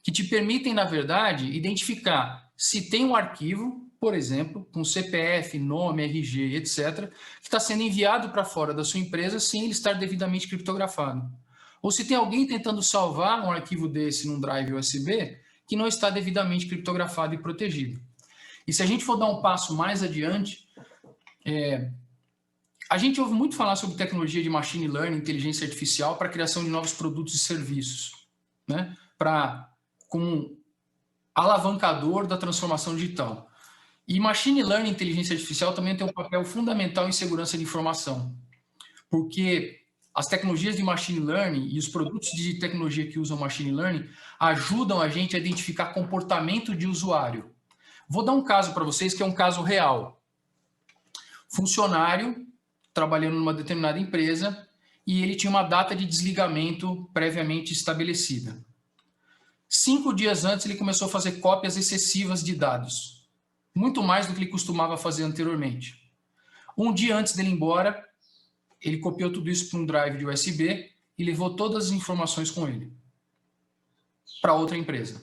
que te permitem, na verdade, identificar se tem um arquivo, por exemplo, com CPF, nome, RG, etc., que está sendo enviado para fora da sua empresa sem ele estar devidamente criptografado. Ou se tem alguém tentando salvar um arquivo desse num drive USB que não está devidamente criptografado e protegido. E se a gente for dar um passo mais adiante, a gente ouve muito falar sobre tecnologia de machine learning, inteligência artificial, para a criação de novos produtos e serviços, né? Como alavancador da transformação digital. E machine learning e inteligência artificial também tem um papel fundamental em segurança de informação, porque as tecnologias de machine learning e os produtos de tecnologia que usam machine learning ajudam a gente a identificar comportamento de usuário. Vou dar um caso para vocês que é um caso real. Funcionário trabalhando numa determinada empresa e ele tinha uma data de desligamento previamente estabelecida. 5 dias antes ele começou a fazer cópias excessivas de dados, muito mais do que ele costumava fazer anteriormente. Um dia antes dele ir embora, ele copiou tudo isso para um drive de USB e levou todas as informações com ele para outra empresa.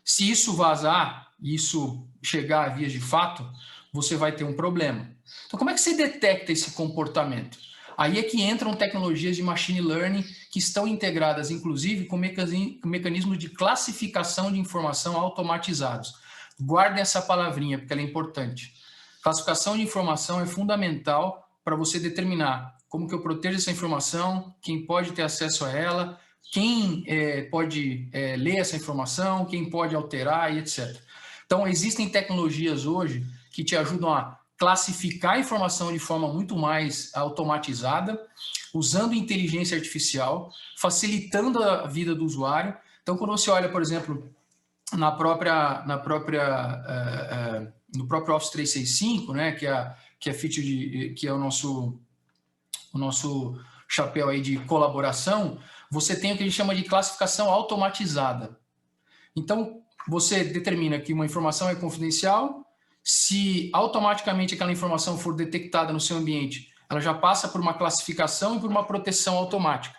Se isso vazar, isso chegar a vias de fato, você vai ter um problema. Então, como é que você detecta esse comportamento? Aí é que entram tecnologias de machine learning que estão integradas, inclusive, com mecanismos de classificação de informação automatizados. Guardem essa palavrinha, porque ela é importante. Classificação de informação é fundamental para você determinar como que eu protejo essa informação, quem pode ter acesso a ela, quem pode ler essa informação, quem pode alterar e etc. Então, existem tecnologias hoje que te ajudam a classificar a informação de forma muito mais automatizada, usando inteligência artificial, facilitando a vida do usuário. Então, quando você olha, por exemplo, no próprio Office 365, né, que é feature que é o nosso chapéu aí de colaboração, você tem o que a gente chama de classificação automatizada. Então, você determina que uma informação é confidencial, se automaticamente aquela informação for detectada no seu ambiente, ela já passa por uma classificação e por uma proteção automática.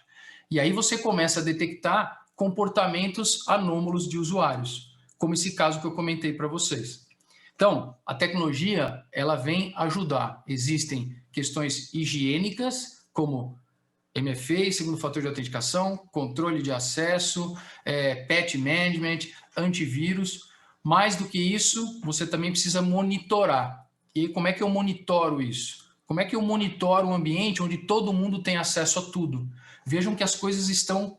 E aí você começa a detectar comportamentos anômalos de usuários, como esse caso que eu comentei para vocês. Então, a tecnologia, ela vem ajudar. Existem questões higiênicas, como MFA, segundo fator de autenticação, controle de acesso, patch management, antivírus. Mais do que isso, você também precisa monitorar. E como é que eu monitoro isso? Como é que eu monitoro um ambiente onde todo mundo tem acesso a tudo? Vejam que as coisas estão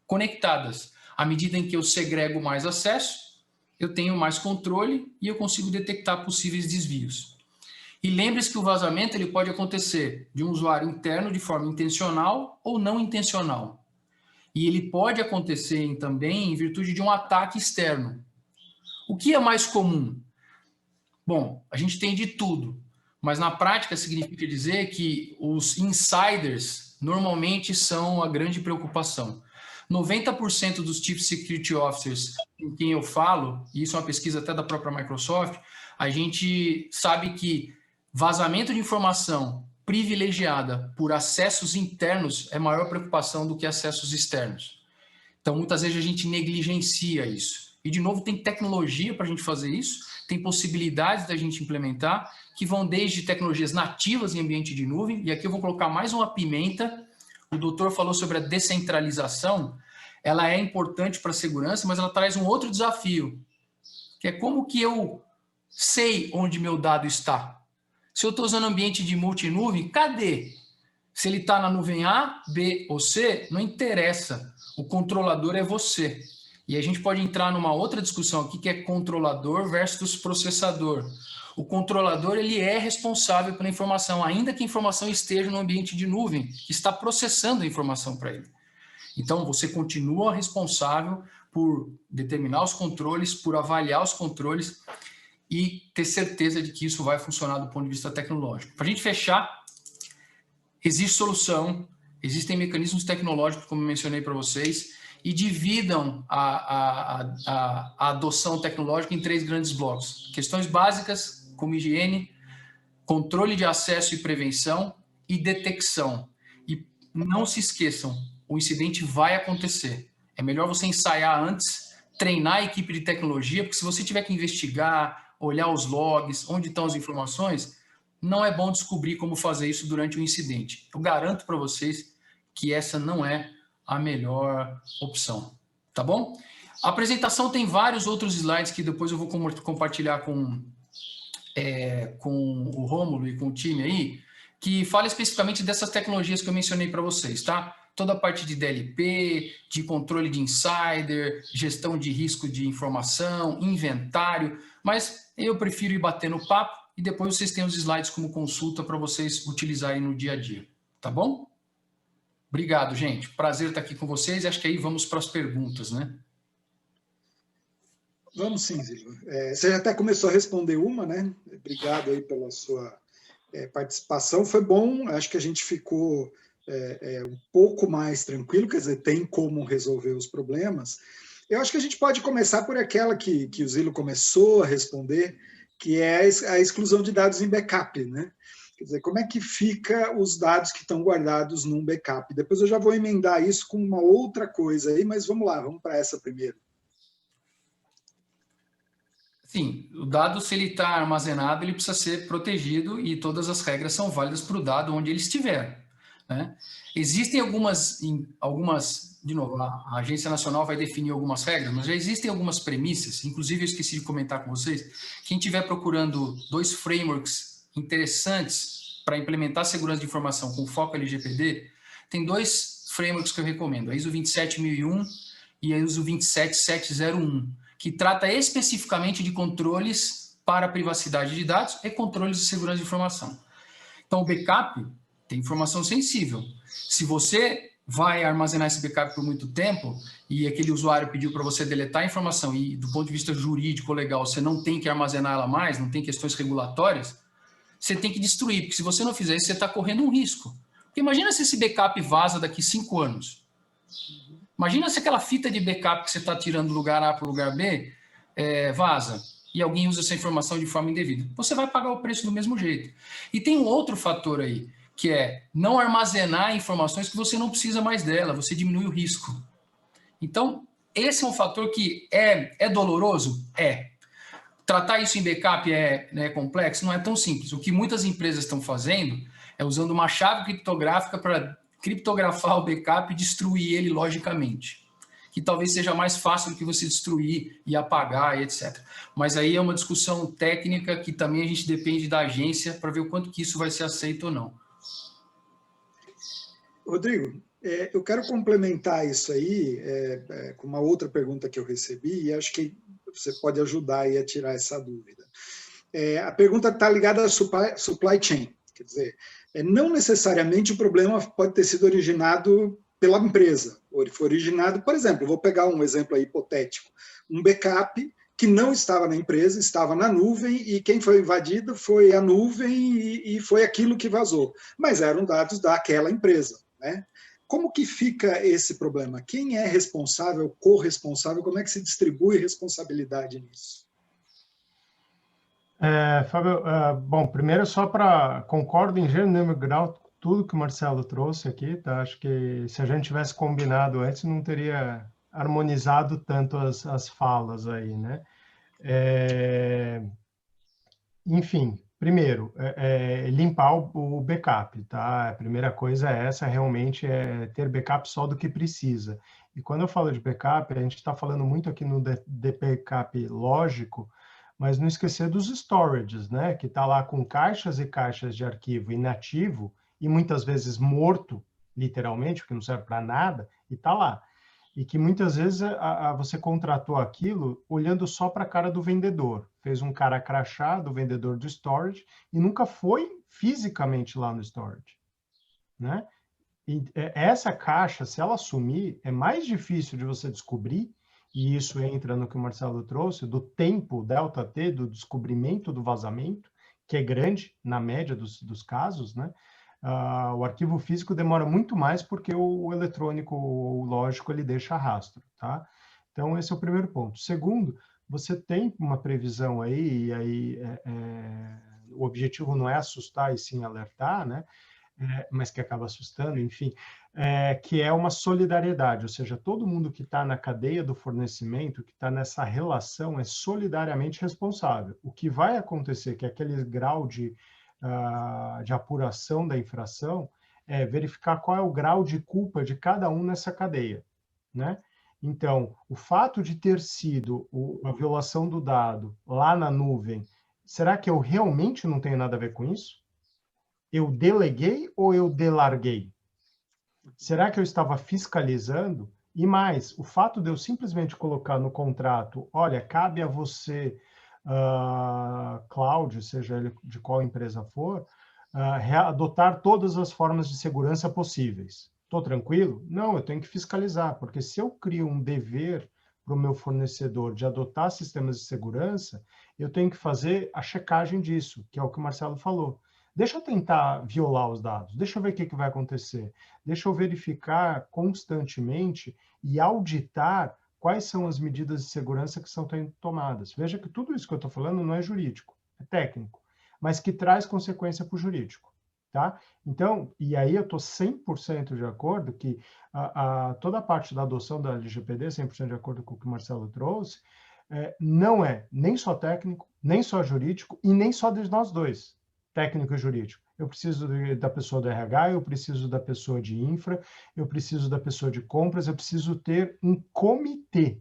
conectadas. À medida em que eu segrego mais acesso, eu tenho mais controle e eu consigo detectar possíveis desvios. E lembre-se que o vazamento ele pode acontecer de um usuário interno de forma intencional ou não intencional. E ele pode acontecer também em virtude de um ataque externo. O que é mais comum? Bom, a gente tem de tudo, mas na prática significa dizer que os insiders normalmente são a grande preocupação. 90% dos Chief Security Officers com quem eu falo, e isso é uma pesquisa até da própria Microsoft, a gente sabe que vazamento de informação privilegiada por acessos internos é maior preocupação do que acessos externos. Então, muitas vezes a gente negligencia isso. E, de novo, tem tecnologia para a gente fazer isso, tem possibilidades da gente implementar, que vão desde tecnologias nativas em ambiente de nuvem, e aqui eu vou colocar mais uma pimenta. O doutor falou sobre a descentralização, ela é importante para a segurança, mas ela traz um outro desafio, que é como que eu sei onde meu dado está. Se eu estou usando ambiente de multinuvem, cadê? Se ele está na nuvem A, B ou C, não interessa. O controlador é você. E a gente pode entrar numa outra discussão aqui, que é controlador versus processador. O controlador ele é responsável pela informação, ainda que a informação esteja no ambiente de nuvem, que está processando a informação para ele. Então, você continua responsável por determinar os controles, por avaliar os controles e ter certeza de que isso vai funcionar do ponto de vista tecnológico. Para a gente fechar, existe solução, existem mecanismos tecnológicos, como eu mencionei para vocês, e dividam a adoção tecnológica em 3 grandes blocos. Questões básicas, como higiene, controle de acesso e prevenção e detecção. E não se esqueçam, o incidente vai acontecer. É melhor você ensaiar antes, treinar a equipe de tecnologia, porque se você tiver que investigar, olhar os logs, onde estão as informações, não é bom descobrir como fazer isso durante o incidente. Eu garanto para vocês que essa não é a melhor opção, tá bom? A apresentação tem vários outros slides que depois eu vou compartilhar com o Rômulo e com o time aí, que fala especificamente dessas tecnologias que eu mencionei para vocês, tá? Toda a parte de DLP, de controle de insider, gestão de risco de informação, inventário, mas eu prefiro ir batendo papo e depois vocês têm os slides como consulta para vocês utilizarem no dia a dia, tá bom? Obrigado, gente. Prazer estar aqui com vocês. Acho que aí vamos para as perguntas, né? Vamos sim, Zilo. Você já até começou a responder uma, né? Obrigado aí pela sua participação. Foi bom, acho que a gente ficou um pouco mais tranquilo, quer dizer, tem como resolver os problemas. Eu acho que a gente pode começar por aquela que o Zilo começou a responder, que é a exclusão de dados em backup, né? Quer dizer, como é que fica os dados que estão guardados num backup? Depois eu já vou emendar isso com uma outra coisa aí, mas vamos lá, vamos para essa primeiro. Sim, o dado, se ele está armazenado, ele precisa ser protegido e todas as regras são válidas para o dado onde ele estiver, né? Existem algumas, de novo, a Agência Nacional vai definir algumas regras, mas já existem algumas premissas, inclusive eu esqueci de comentar com vocês, quem estiver procurando 2 frameworks interessantes para implementar segurança de informação com foco LGPD, tem 2 frameworks que eu recomendo, a ISO 27001 e a ISO 27701, que trata especificamente de controles para a privacidade de dados e controles de segurança de informação. Então, o backup tem informação sensível. Se você vai armazenar esse backup por muito tempo e aquele usuário pediu para você deletar a informação e, do ponto de vista jurídico legal, você não tem que armazenar ela mais, não tem questões regulatórias, você tem que destruir, porque se você não fizer isso, você está correndo um risco. Porque imagina se esse backup vaza daqui 5 anos. Imagina se aquela fita de backup que você está tirando do lugar A para o lugar B vaza e alguém usa essa informação de forma indevida. Você vai pagar o preço do mesmo jeito. E tem um outro fator aí, que é não armazenar informações que você não precisa mais dela, você diminui o risco. Então, esse é um fator que é doloroso? É. Tratar isso em backup é complexo? Não é tão simples. O que muitas empresas estão fazendo é usando uma chave criptográfica para criptografar o backup e destruir ele logicamente, que talvez seja mais fácil do que você destruir e apagar e etc. Mas aí é uma discussão técnica que também a gente depende da agência para ver o quanto que isso vai ser aceito ou não. Rodrigo, eu quero complementar isso aí com uma outra pergunta que eu recebi e acho que você pode ajudar aí a tirar essa dúvida. A pergunta está ligada à supply chain, quer dizer, não necessariamente o problema pode ter sido originado pela empresa, ou ele foi originado, por exemplo, vou pegar um exemplo aí hipotético, um backup que não estava na empresa, estava na nuvem, e quem foi invadido foi a nuvem e foi aquilo que vazou, mas eram dados daquela empresa, né? Como que fica esse problema? Quem é responsável, corresponsável, como é que se distribui responsabilidade nisso? Fábio, bom, primeiro só concordo em gênero e grau com tudo que o Marcelo trouxe aqui, tá? Acho que se a gente tivesse combinado antes, não teria harmonizado tanto as falas aí, né? Enfim, primeiro, limpar o backup, tá? A primeira coisa realmente é ter backup só do que precisa. E quando eu falo de backup, a gente está falando muito aqui no de backup lógico, mas não esquecer dos storages, né? Que está lá com caixas e caixas de arquivo inativo e muitas vezes morto, literalmente, porque não serve para nada, e está lá. E que muitas vezes você contratou aquilo olhando só para a cara do vendedor. Fez um cara crachá do vendedor do storage e nunca foi fisicamente lá no storage, né? E essa caixa, se ela sumir, é mais difícil de você descobrir, e isso entra no que o Marcelo trouxe, do tempo delta T, do descobrimento do vazamento, que é grande na média dos casos, né? O arquivo físico demora muito mais porque o eletrônico, o lógico, ele deixa rastro, tá? Então, esse é o primeiro ponto. Segundo, você tem uma previsão aí, e aí o objetivo não é assustar e sim alertar, né? Mas que acaba assustando, enfim, que é uma solidariedade, ou seja, todo mundo que está na cadeia do fornecimento, que está nessa relação, é solidariamente responsável. O que vai acontecer, que é aquele grau de apuração da infração, é verificar qual é o grau de culpa de cada um nessa cadeia, né? Então, o fato de ter sido a violação do dado lá na nuvem, será que eu realmente não tenho nada a ver com isso? Eu deleguei ou eu delarguei? Será que eu estava fiscalizando? E mais, o fato de eu simplesmente colocar no contrato, olha, cabe a você, cloud, seja ele de qual empresa for, adotar todas as formas de segurança possíveis. Estou tranquilo? Não, eu tenho que fiscalizar, porque se eu crio um dever para o meu fornecedor de adotar sistemas de segurança, eu tenho que fazer a checagem disso, que é o que o Marcelo falou. Deixa eu tentar violar os dados, deixa eu ver o que vai acontecer, deixa eu verificar constantemente e auditar quais são as medidas de segurança que são tomadas. Veja que tudo isso que eu estou falando não é jurídico, é técnico, mas que traz consequência para o jurídico. tá? Então, e aí eu estou 100% de acordo que toda a parte da adoção da LGPD, 100% de acordo com o que o Marcelo trouxe, não é nem só técnico, nem só jurídico e nem só de nós dois, técnico e jurídico. Eu preciso da pessoa do RH, eu preciso da pessoa de infra, eu preciso da pessoa de compras, eu preciso ter um comitê.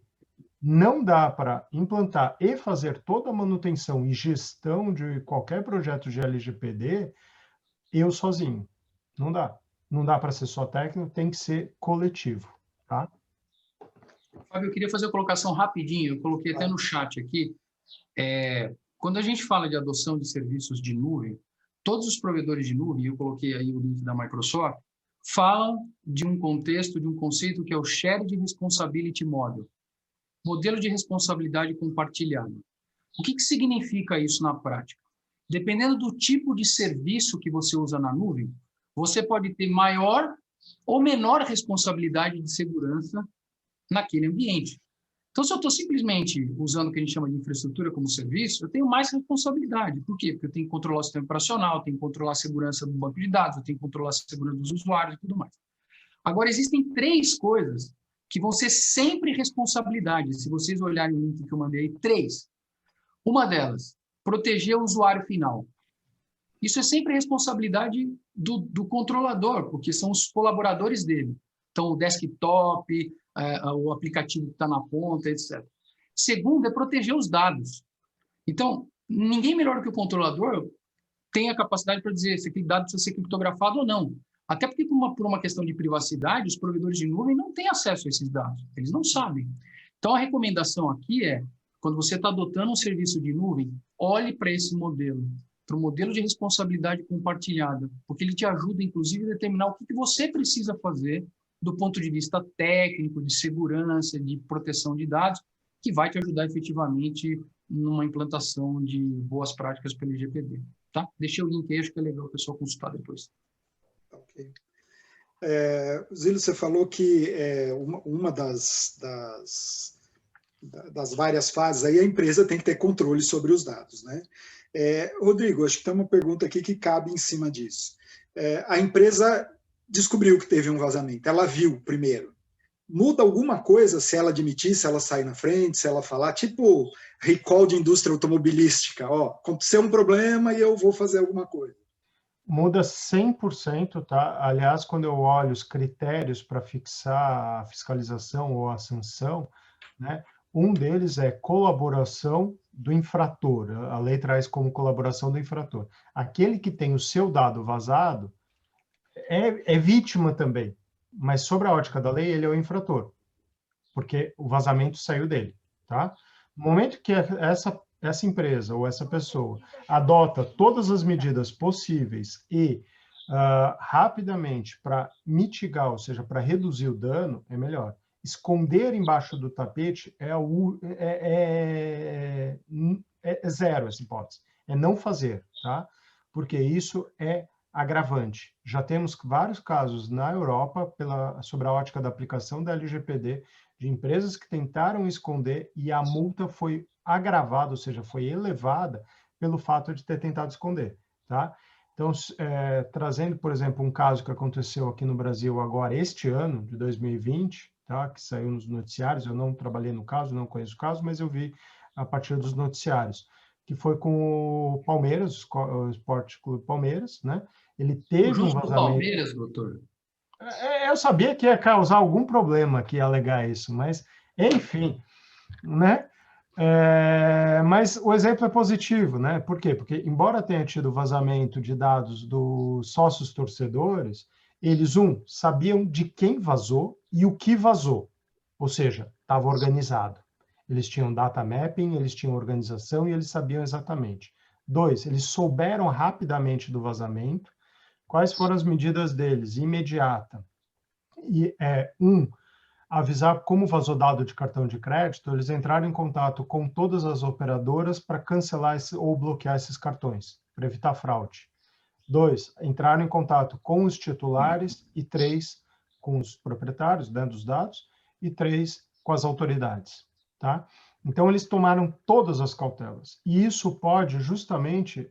Não dá para implantar e fazer toda a manutenção e gestão de qualquer projeto de LGPD eu sozinho. Não dá. Não dá para ser só técnico, tem que ser coletivo, tá? Fábio, eu queria fazer uma colocação rapidinho, eu coloquei até no chat aqui. Quando a gente fala de adoção de serviços de nuvem, todos os provedores de nuvem, eu coloquei aí o link da Microsoft, falam de um contexto, de um conceito que é o Shared Responsibility Model, modelo de responsabilidade compartilhada. O que significa isso na prática? Dependendo do tipo de serviço que você usa na nuvem, você pode ter maior ou menor responsabilidade de segurança naquele ambiente. Então, se eu estou simplesmente usando o que a gente chama de infraestrutura como serviço, eu tenho mais responsabilidade. Por quê? Porque eu tenho que controlar o sistema operacional, eu tenho que controlar a segurança do banco de dados, eu tenho que controlar a segurança dos usuários e tudo mais. Agora, existem 3 coisas que vão ser sempre responsabilidade. Se vocês olharem o link que eu mandei, 3. Uma delas, proteger o usuário final. Isso é sempre responsabilidade do controlador, porque são os colaboradores dele. Então, o desktop, o aplicativo que está na ponta, etc. Segundo, é proteger os dados. Então, ninguém melhor do que o controlador tem a capacidade para dizer se aquele dado precisa ser criptografado ou não. Até porque, por uma questão de privacidade, os provedores de nuvem não têm acesso a esses dados. Eles não sabem. Então, a recomendação aqui é, quando você está adotando um serviço de nuvem, olhe para esse modelo, para o modelo de responsabilidade compartilhada, porque ele te ajuda, inclusive, a determinar o que você precisa fazer do ponto de vista técnico, de segurança, de proteção de dados, que vai te ajudar efetivamente numa implantação de boas práticas pelo LGPD. Tá? Deixei o link aí, acho que é legal o pessoal consultar depois. Ok. Zílio, você falou que uma das várias fases aí a empresa tem que ter controle sobre os dados, né? Rodrigo, acho que tem uma pergunta aqui que cabe em cima disso. A empresa descobriu que teve um vazamento, ela viu primeiro. Muda alguma coisa se ela admitir, se ela sair na frente, se ela falar, tipo recall de indústria automobilística, aconteceu um problema e eu vou fazer alguma coisa. Muda 100%, tá? Aliás, quando eu olho os critérios para fixar a fiscalização ou a sanção, né, um deles é colaboração do infrator. A lei traz como colaboração do infrator. Aquele que tem o seu dado vazado é vítima também, mas sobre a ótica da lei, ele é o infrator, porque o vazamento saiu dele, tá? No momento que essa empresa ou essa pessoa adota todas as medidas possíveis e rapidamente para mitigar, ou seja, para reduzir o dano, é melhor. Esconder embaixo do tapete é zero essa hipótese. É não fazer, tá? Porque isso é agravante. Já temos vários casos na Europa, sobre a ótica da aplicação da LGPD, de empresas que tentaram esconder e a multa foi agravada, ou seja, foi elevada pelo fato de ter tentado esconder, tá? Então, trazendo, por exemplo, um caso que aconteceu aqui no Brasil agora, este ano, de 2020, tá? Que saiu nos noticiários, eu não trabalhei no caso, não conheço o caso, mas eu vi a partir dos noticiários, que foi com o Palmeiras, o Esporte Clube Palmeiras, né? Ele teve um vazamento... Palmeiras, doutor? Eu sabia que ia causar algum problema que ia alegar isso, mas, enfim, né? Mas o exemplo é positivo, né? Por quê? Porque, embora tenha tido vazamento de dados dos sócios torcedores, eles, sabiam de quem vazou e o que vazou, ou seja, estava organizado. Eles tinham data mapping, eles tinham organização e eles sabiam exatamente. 2, eles souberam rapidamente do vazamento. Quais foram as medidas deles? Imediata. E, avisar como vazou dado de cartão de crédito, eles entraram em contato com todas as operadoras para cancelar ou bloquear esses cartões, para evitar fraude. 2, entraram em contato com os titulares. E 3, com os proprietários, dos dados. E 3, com as autoridades. Tá? Então, eles tomaram todas as cautelas. E isso pode justamente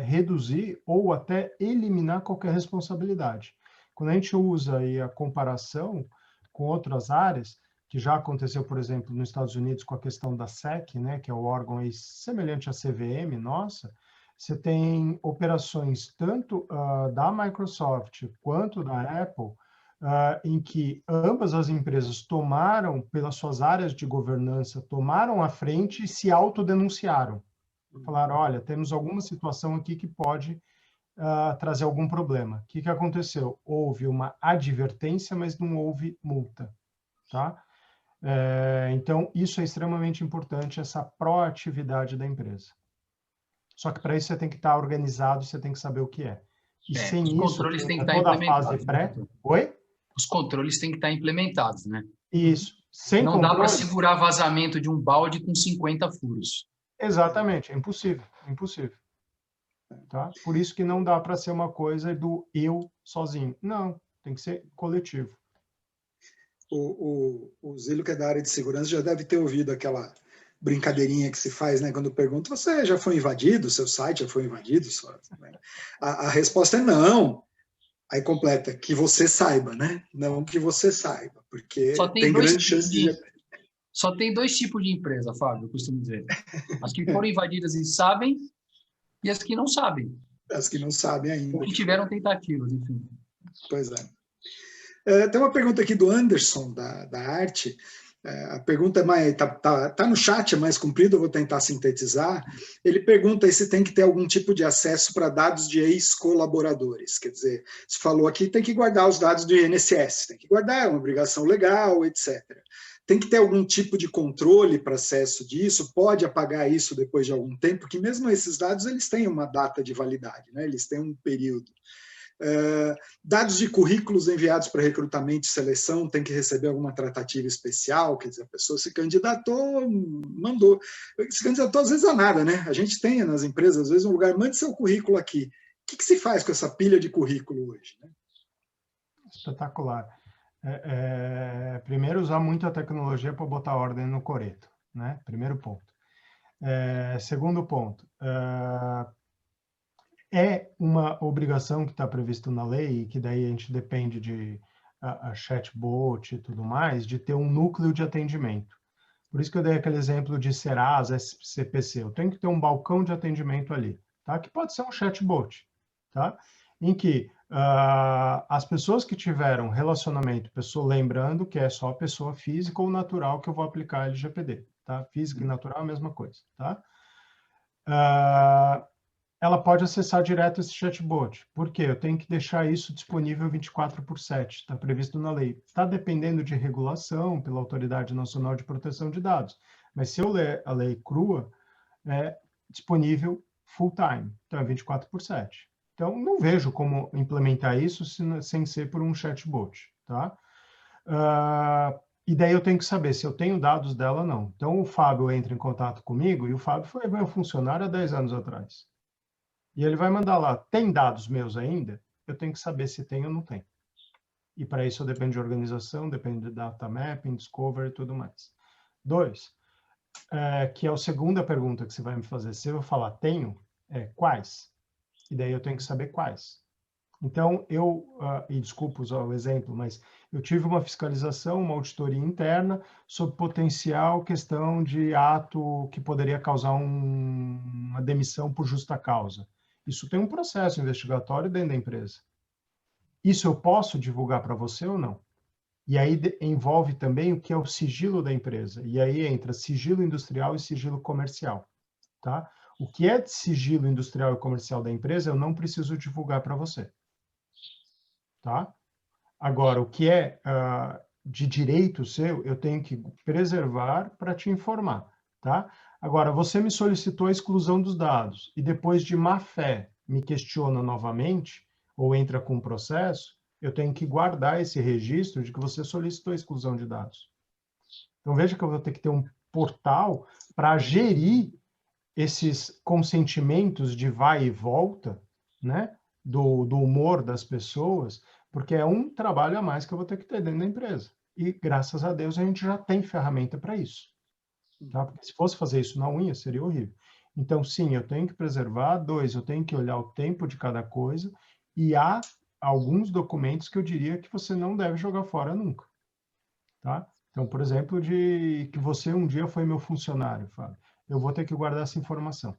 reduzir ou até eliminar qualquer responsabilidade. Quando a gente usa aí a comparação com outras áreas, que já aconteceu, por exemplo, nos Estados Unidos com a questão da SEC, né, que é o órgão aí semelhante à CVM, nossa, você tem operações tanto da Microsoft quanto da Apple, em que ambas as empresas tomaram, pelas suas áreas de governança, tomaram a frente e se autodenunciaram. Falaram, olha, temos alguma situação aqui que pode trazer algum problema. O que aconteceu? Houve uma advertência, mas não houve multa. Tá? Então, isso é extremamente importante, essa proatividade da empresa. Só que para isso você tem que estar organizado, você tem que saber o que é. E sem isso, controles têm que estar toda a implementados, fase pré... Oi? Os controles têm que estar implementados, né? Isso. Sem não controle... dá para segurar vazamento de um balde com 50 furos. Exatamente, é impossível, impossível. Tá? Por isso que não dá para ser uma coisa do eu sozinho. Não, tem que ser coletivo. O Zílio, que é da área de segurança, já deve ter ouvido aquela brincadeirinha que se faz, né, quando pergunta, você já foi invadido? Seu site já foi invadido? A resposta é não. Aí completa, que você saiba, né? Não que você saiba, porque tem grande chance de... Só tem dois tipos de empresa, Fábio, eu costumo dizer. As que foram invadidas e sabem, e as que não sabem. As que não sabem ainda. Ou que tiveram tentativas, enfim. Pois é. Tem uma pergunta aqui do Anderson, da Arte. A pergunta é mais, tá no chat, é mais comprida, eu vou tentar sintetizar. Ele pergunta se tem que ter algum tipo de acesso para dados de ex-colaboradores. Quer dizer, se falou aqui, tem que guardar os dados do INSS, tem que guardar, é uma obrigação legal, etc. Tem que ter algum tipo de controle para acesso disso, pode apagar isso depois de algum tempo, porque mesmo esses dados eles têm uma data de validade, né? Eles têm um período. Dados de currículos enviados para recrutamento e seleção tem que receber alguma tratativa especial, quer dizer, a pessoa se candidatou, mandou. Se candidatou às vezes a nada, né? A gente tem nas empresas, às vezes, um lugar, mande seu currículo aqui. O que se faz com essa pilha de currículo hoje? Né? Espetacular. Primeiro, usar muito a tecnologia para botar ordem no coreto, né? Primeiro ponto. Segundo ponto, é uma obrigação que está previsto na lei, e que daí a gente depende de a chatbot e tudo mais, de ter um núcleo de atendimento. Por isso que eu dei aquele exemplo de Serasa, SCPC. Eu tenho que ter um balcão de atendimento ali, tá? Que pode ser um chatbot, tá? Em que as pessoas que tiveram relacionamento, lembrando que é só pessoa física ou natural que eu vou aplicar LGPD, tá? Física e natural é a mesma coisa, tá? Ela pode acessar direto esse chatbot. Por quê? Eu tenho que deixar isso disponível 24/7, está previsto na lei. Está dependendo de regulação pela Autoridade Nacional de Proteção de Dados. Mas se eu ler a lei crua, é disponível full time, então é 24/7. Então, não vejo como implementar isso sem ser por um chatbot, tá? E daí eu tenho que saber se eu tenho dados dela ou não. Então, o Fábio entra em contato comigo, e o Fábio foi meu funcionário há 10 anos atrás. E ele vai mandar lá, tem dados meus ainda? Eu tenho que saber se tem ou não tem. E para isso depende de organização, depende de data mapping, discovery e tudo mais. 2, que é a segunda pergunta que você vai me fazer. Se eu falar tenho, quais? E daí eu tenho que saber quais. Então, e desculpa usar o exemplo, mas eu tive uma fiscalização, uma auditoria interna sobre potencial questão de ato que poderia causar uma demissão por justa causa. Isso tem um processo investigatório dentro da empresa. Isso eu posso divulgar para você ou não? E aí envolve também o que é o sigilo da empresa. E aí entra sigilo industrial e sigilo comercial. Tá? O que é de sigilo industrial e comercial da empresa, eu não preciso divulgar para você. Tá? Agora, o que é de direito seu, eu tenho que preservar para te informar. Tá? Agora, você me solicitou a exclusão dos dados e depois de má fé me questiona novamente ou entra com um processo, eu tenho que guardar esse registro de que você solicitou a exclusão de dados. Então, veja que eu vou ter que ter um portal para gerir esses consentimentos de vai e volta, né, do humor das pessoas, porque é um trabalho a mais que eu vou ter que ter dentro da empresa. E, graças a Deus, a gente já tem ferramenta para isso. Tá? Porque se fosse fazer isso na unha, seria horrível. Então, sim, eu tenho que preservar. 2, eu tenho que olhar o tempo de cada coisa. E há alguns documentos que eu diria que você não deve jogar fora nunca. Tá? Então, por exemplo, de que você um dia foi meu funcionário, Fábio. Eu vou ter que guardar essa informação.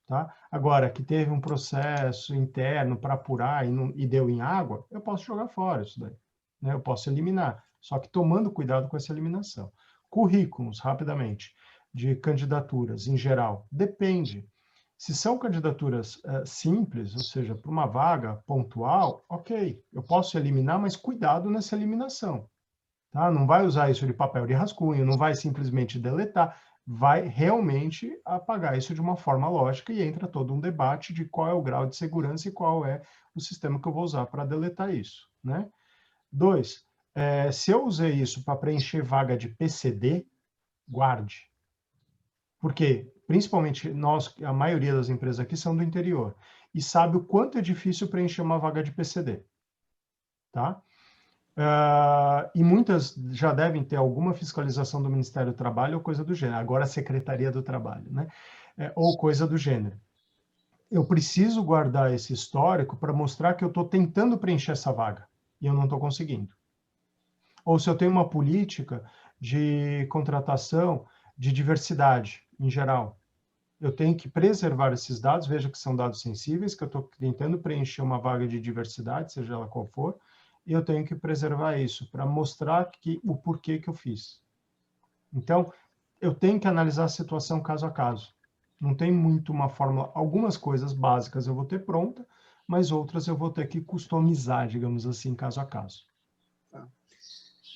Tá? Agora, que teve um processo interno para apurar e deu em água, eu posso jogar fora isso daí. Né? Eu posso eliminar, só que tomando cuidado com essa eliminação. Currículos, rapidamente, de candidaturas em geral, depende. Se são candidaturas simples, ou seja, para uma vaga pontual, ok, eu posso eliminar, mas cuidado nessa eliminação. Tá? Não vai usar isso de papel de rascunho, não vai simplesmente deletar, vai realmente apagar isso de uma forma lógica e entra todo um debate de qual é o grau de segurança e qual é o sistema que eu vou usar para deletar isso. Né? 2, se eu usei isso para preencher vaga de PCD, guarde. Porque, principalmente nós, a maioria das empresas aqui são do interior, e sabe o quanto é difícil preencher uma vaga de PCD. Tá? E muitas já devem ter alguma fiscalização do Ministério do Trabalho ou coisa do gênero, agora a Secretaria do Trabalho, né? Ou coisa do gênero. Eu preciso guardar esse histórico para mostrar que eu estou tentando preencher essa vaga e eu não estou conseguindo. Ou se eu tenho uma política de contratação de diversidade em geral, eu tenho que preservar esses dados, veja que são dados sensíveis, que eu estou tentando preencher uma vaga de diversidade, seja ela qual for, e eu tenho que preservar isso para mostrar o porquê que eu fiz. Então, eu tenho que analisar a situação caso a caso. Não tem muito uma fórmula. Algumas coisas básicas eu vou ter pronta, mas outras eu vou ter que customizar, digamos assim, caso a caso. Tá.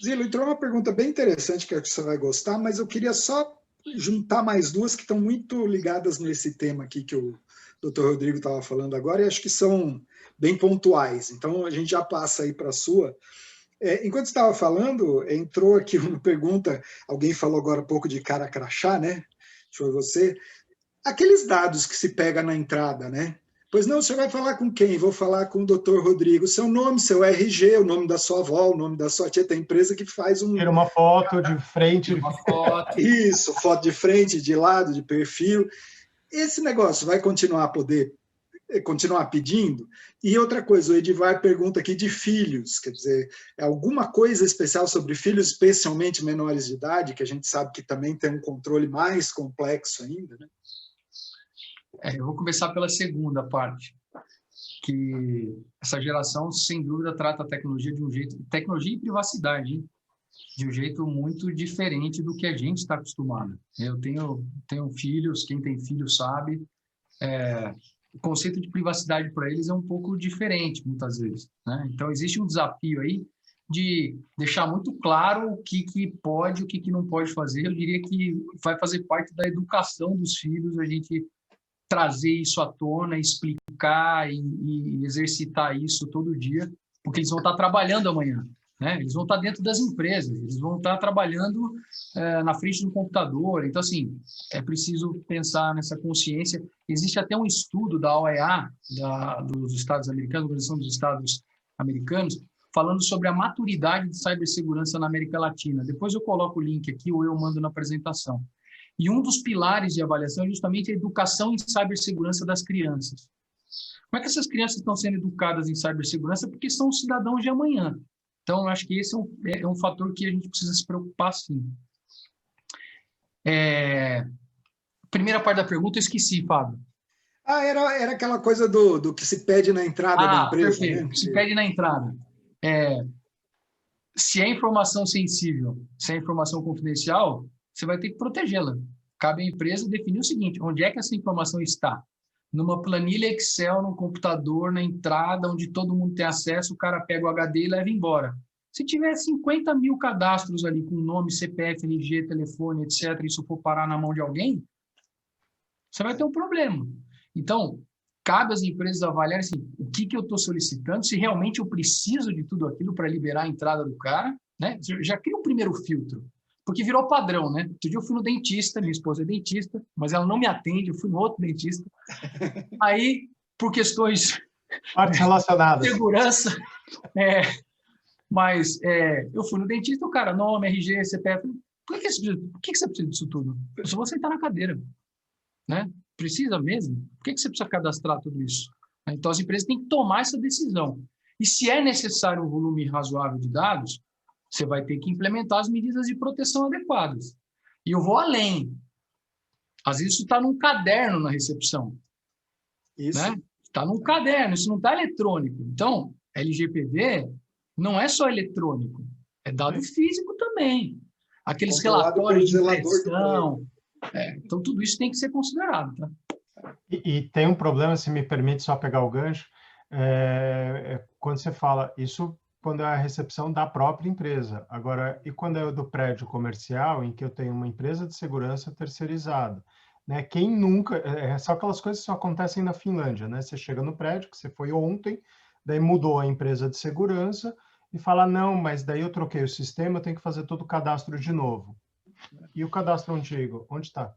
Zilo, entrou uma pergunta bem interessante que acho que você vai gostar, mas eu queria só juntar mais duas que estão muito ligadas nesse tema aqui que o Dr. Rodrigo estava falando agora, e acho que são bem pontuais. Então, a gente já passa aí para a sua. Enquanto estava falando, entrou aqui uma pergunta, alguém falou agora há pouco de cara crachá, né? Foi você. Aqueles dados que se pega na entrada, né? Pois não, você vai falar com quem? Vou falar com o Dr. Rodrigo. Seu nome, seu RG, o nome da sua avó, o nome da sua tia. Tem empresa que faz Tira uma foto de frente. Uma foto. Isso, foto de frente, de lado, de perfil. Esse negócio vai continuar pedindo? E outra coisa, o Edivar pergunta aqui de filhos, quer dizer, alguma coisa especial sobre filhos, especialmente menores de idade, que a gente sabe que também tem um controle mais complexo ainda, né? Eu vou começar pela segunda parte, que essa geração, sem dúvida, trata a tecnologia de um jeito, tecnologia e privacidade, hein? De um jeito muito diferente do que a gente está acostumado. Eu tenho filhos, quem tem filho sabe, o conceito de privacidade para eles é um pouco diferente, muitas vezes, né? Então, existe um desafio aí de deixar muito claro o que pode, o que não pode fazer. Eu diria que vai fazer parte da educação dos filhos, a gente trazer isso à tona, explicar e exercitar isso todo dia, porque eles vão estar trabalhando amanhã, né? Eles vão estar dentro das empresas, eles vão estar trabalhando na frente do computador. Então, assim, é preciso pensar nessa consciência. Existe até um estudo da OEA, dos Estados Americanos, Organização dos Estados Americanos, falando sobre a maturidade de cibersegurança na América Latina. Depois eu coloco o link aqui ou eu mando na apresentação. E um dos pilares de avaliação é justamente a educação em cibersegurança das crianças. Como é que essas crianças estão sendo educadas em cibersegurança? Porque são cidadãos de amanhã. Então, eu acho que esse é um fator que a gente precisa se preocupar, sim. Primeira parte da pergunta eu esqueci, Fábio. Era aquela coisa do que se pede na entrada da empresa. Perfeito. Né? Que se pede na entrada. Se é informação sensível, se é informação confidencial, você vai ter que protegê-la. Cabe à empresa definir o seguinte: onde é que essa informação está? Numa planilha Excel, num computador, na entrada, onde todo mundo tem acesso, o cara pega o HD e leva embora. Se tiver 50 mil cadastros ali com nome, CPF, RG, telefone, etc., e isso for parar na mão de alguém, você vai ter um problema. Então, cabe às empresas avaliarem assim, o que eu estou solicitando, se realmente eu preciso de tudo aquilo para liberar a entrada do cara, né? Já cria um primeiro filtro. Porque virou padrão, né? Outro dia eu fui no dentista, minha esposa é dentista, mas ela não me atende, eu fui no outro dentista. Aí, por questões relacionadas. de segurança, eu fui no dentista, o cara, nome, RG, CPF, Por que você precisa disso tudo? Eu só vou sentar na cadeira, né? Precisa mesmo? Por que você precisa cadastrar tudo isso? Então, as empresas têm que tomar essa decisão. E se é necessário um volume razoável de dados, você vai ter que implementar as medidas de proteção adequadas. E eu vou além. Às vezes isso está num caderno na recepção. Isso. Né? Está num caderno, isso não está eletrônico. Então, LGPD não é só eletrônico, é dado físico também. Aqueles relatórios de impressão. Então, tudo isso tem que ser considerado. Tá? E tem um problema, se me permite só pegar o gancho, quando você fala isso, quando é a recepção da própria empresa. Agora, e quando é do prédio comercial, em que eu tenho uma empresa de segurança terceirizada? Né? Quem nunca... só aquelas coisas que só acontecem na Finlândia, né? Você chega no prédio, que você foi ontem, daí mudou a empresa de segurança, e fala, não, mas daí eu troquei o sistema, eu tenho que fazer todo o cadastro de novo. E o cadastro antigo, onde está?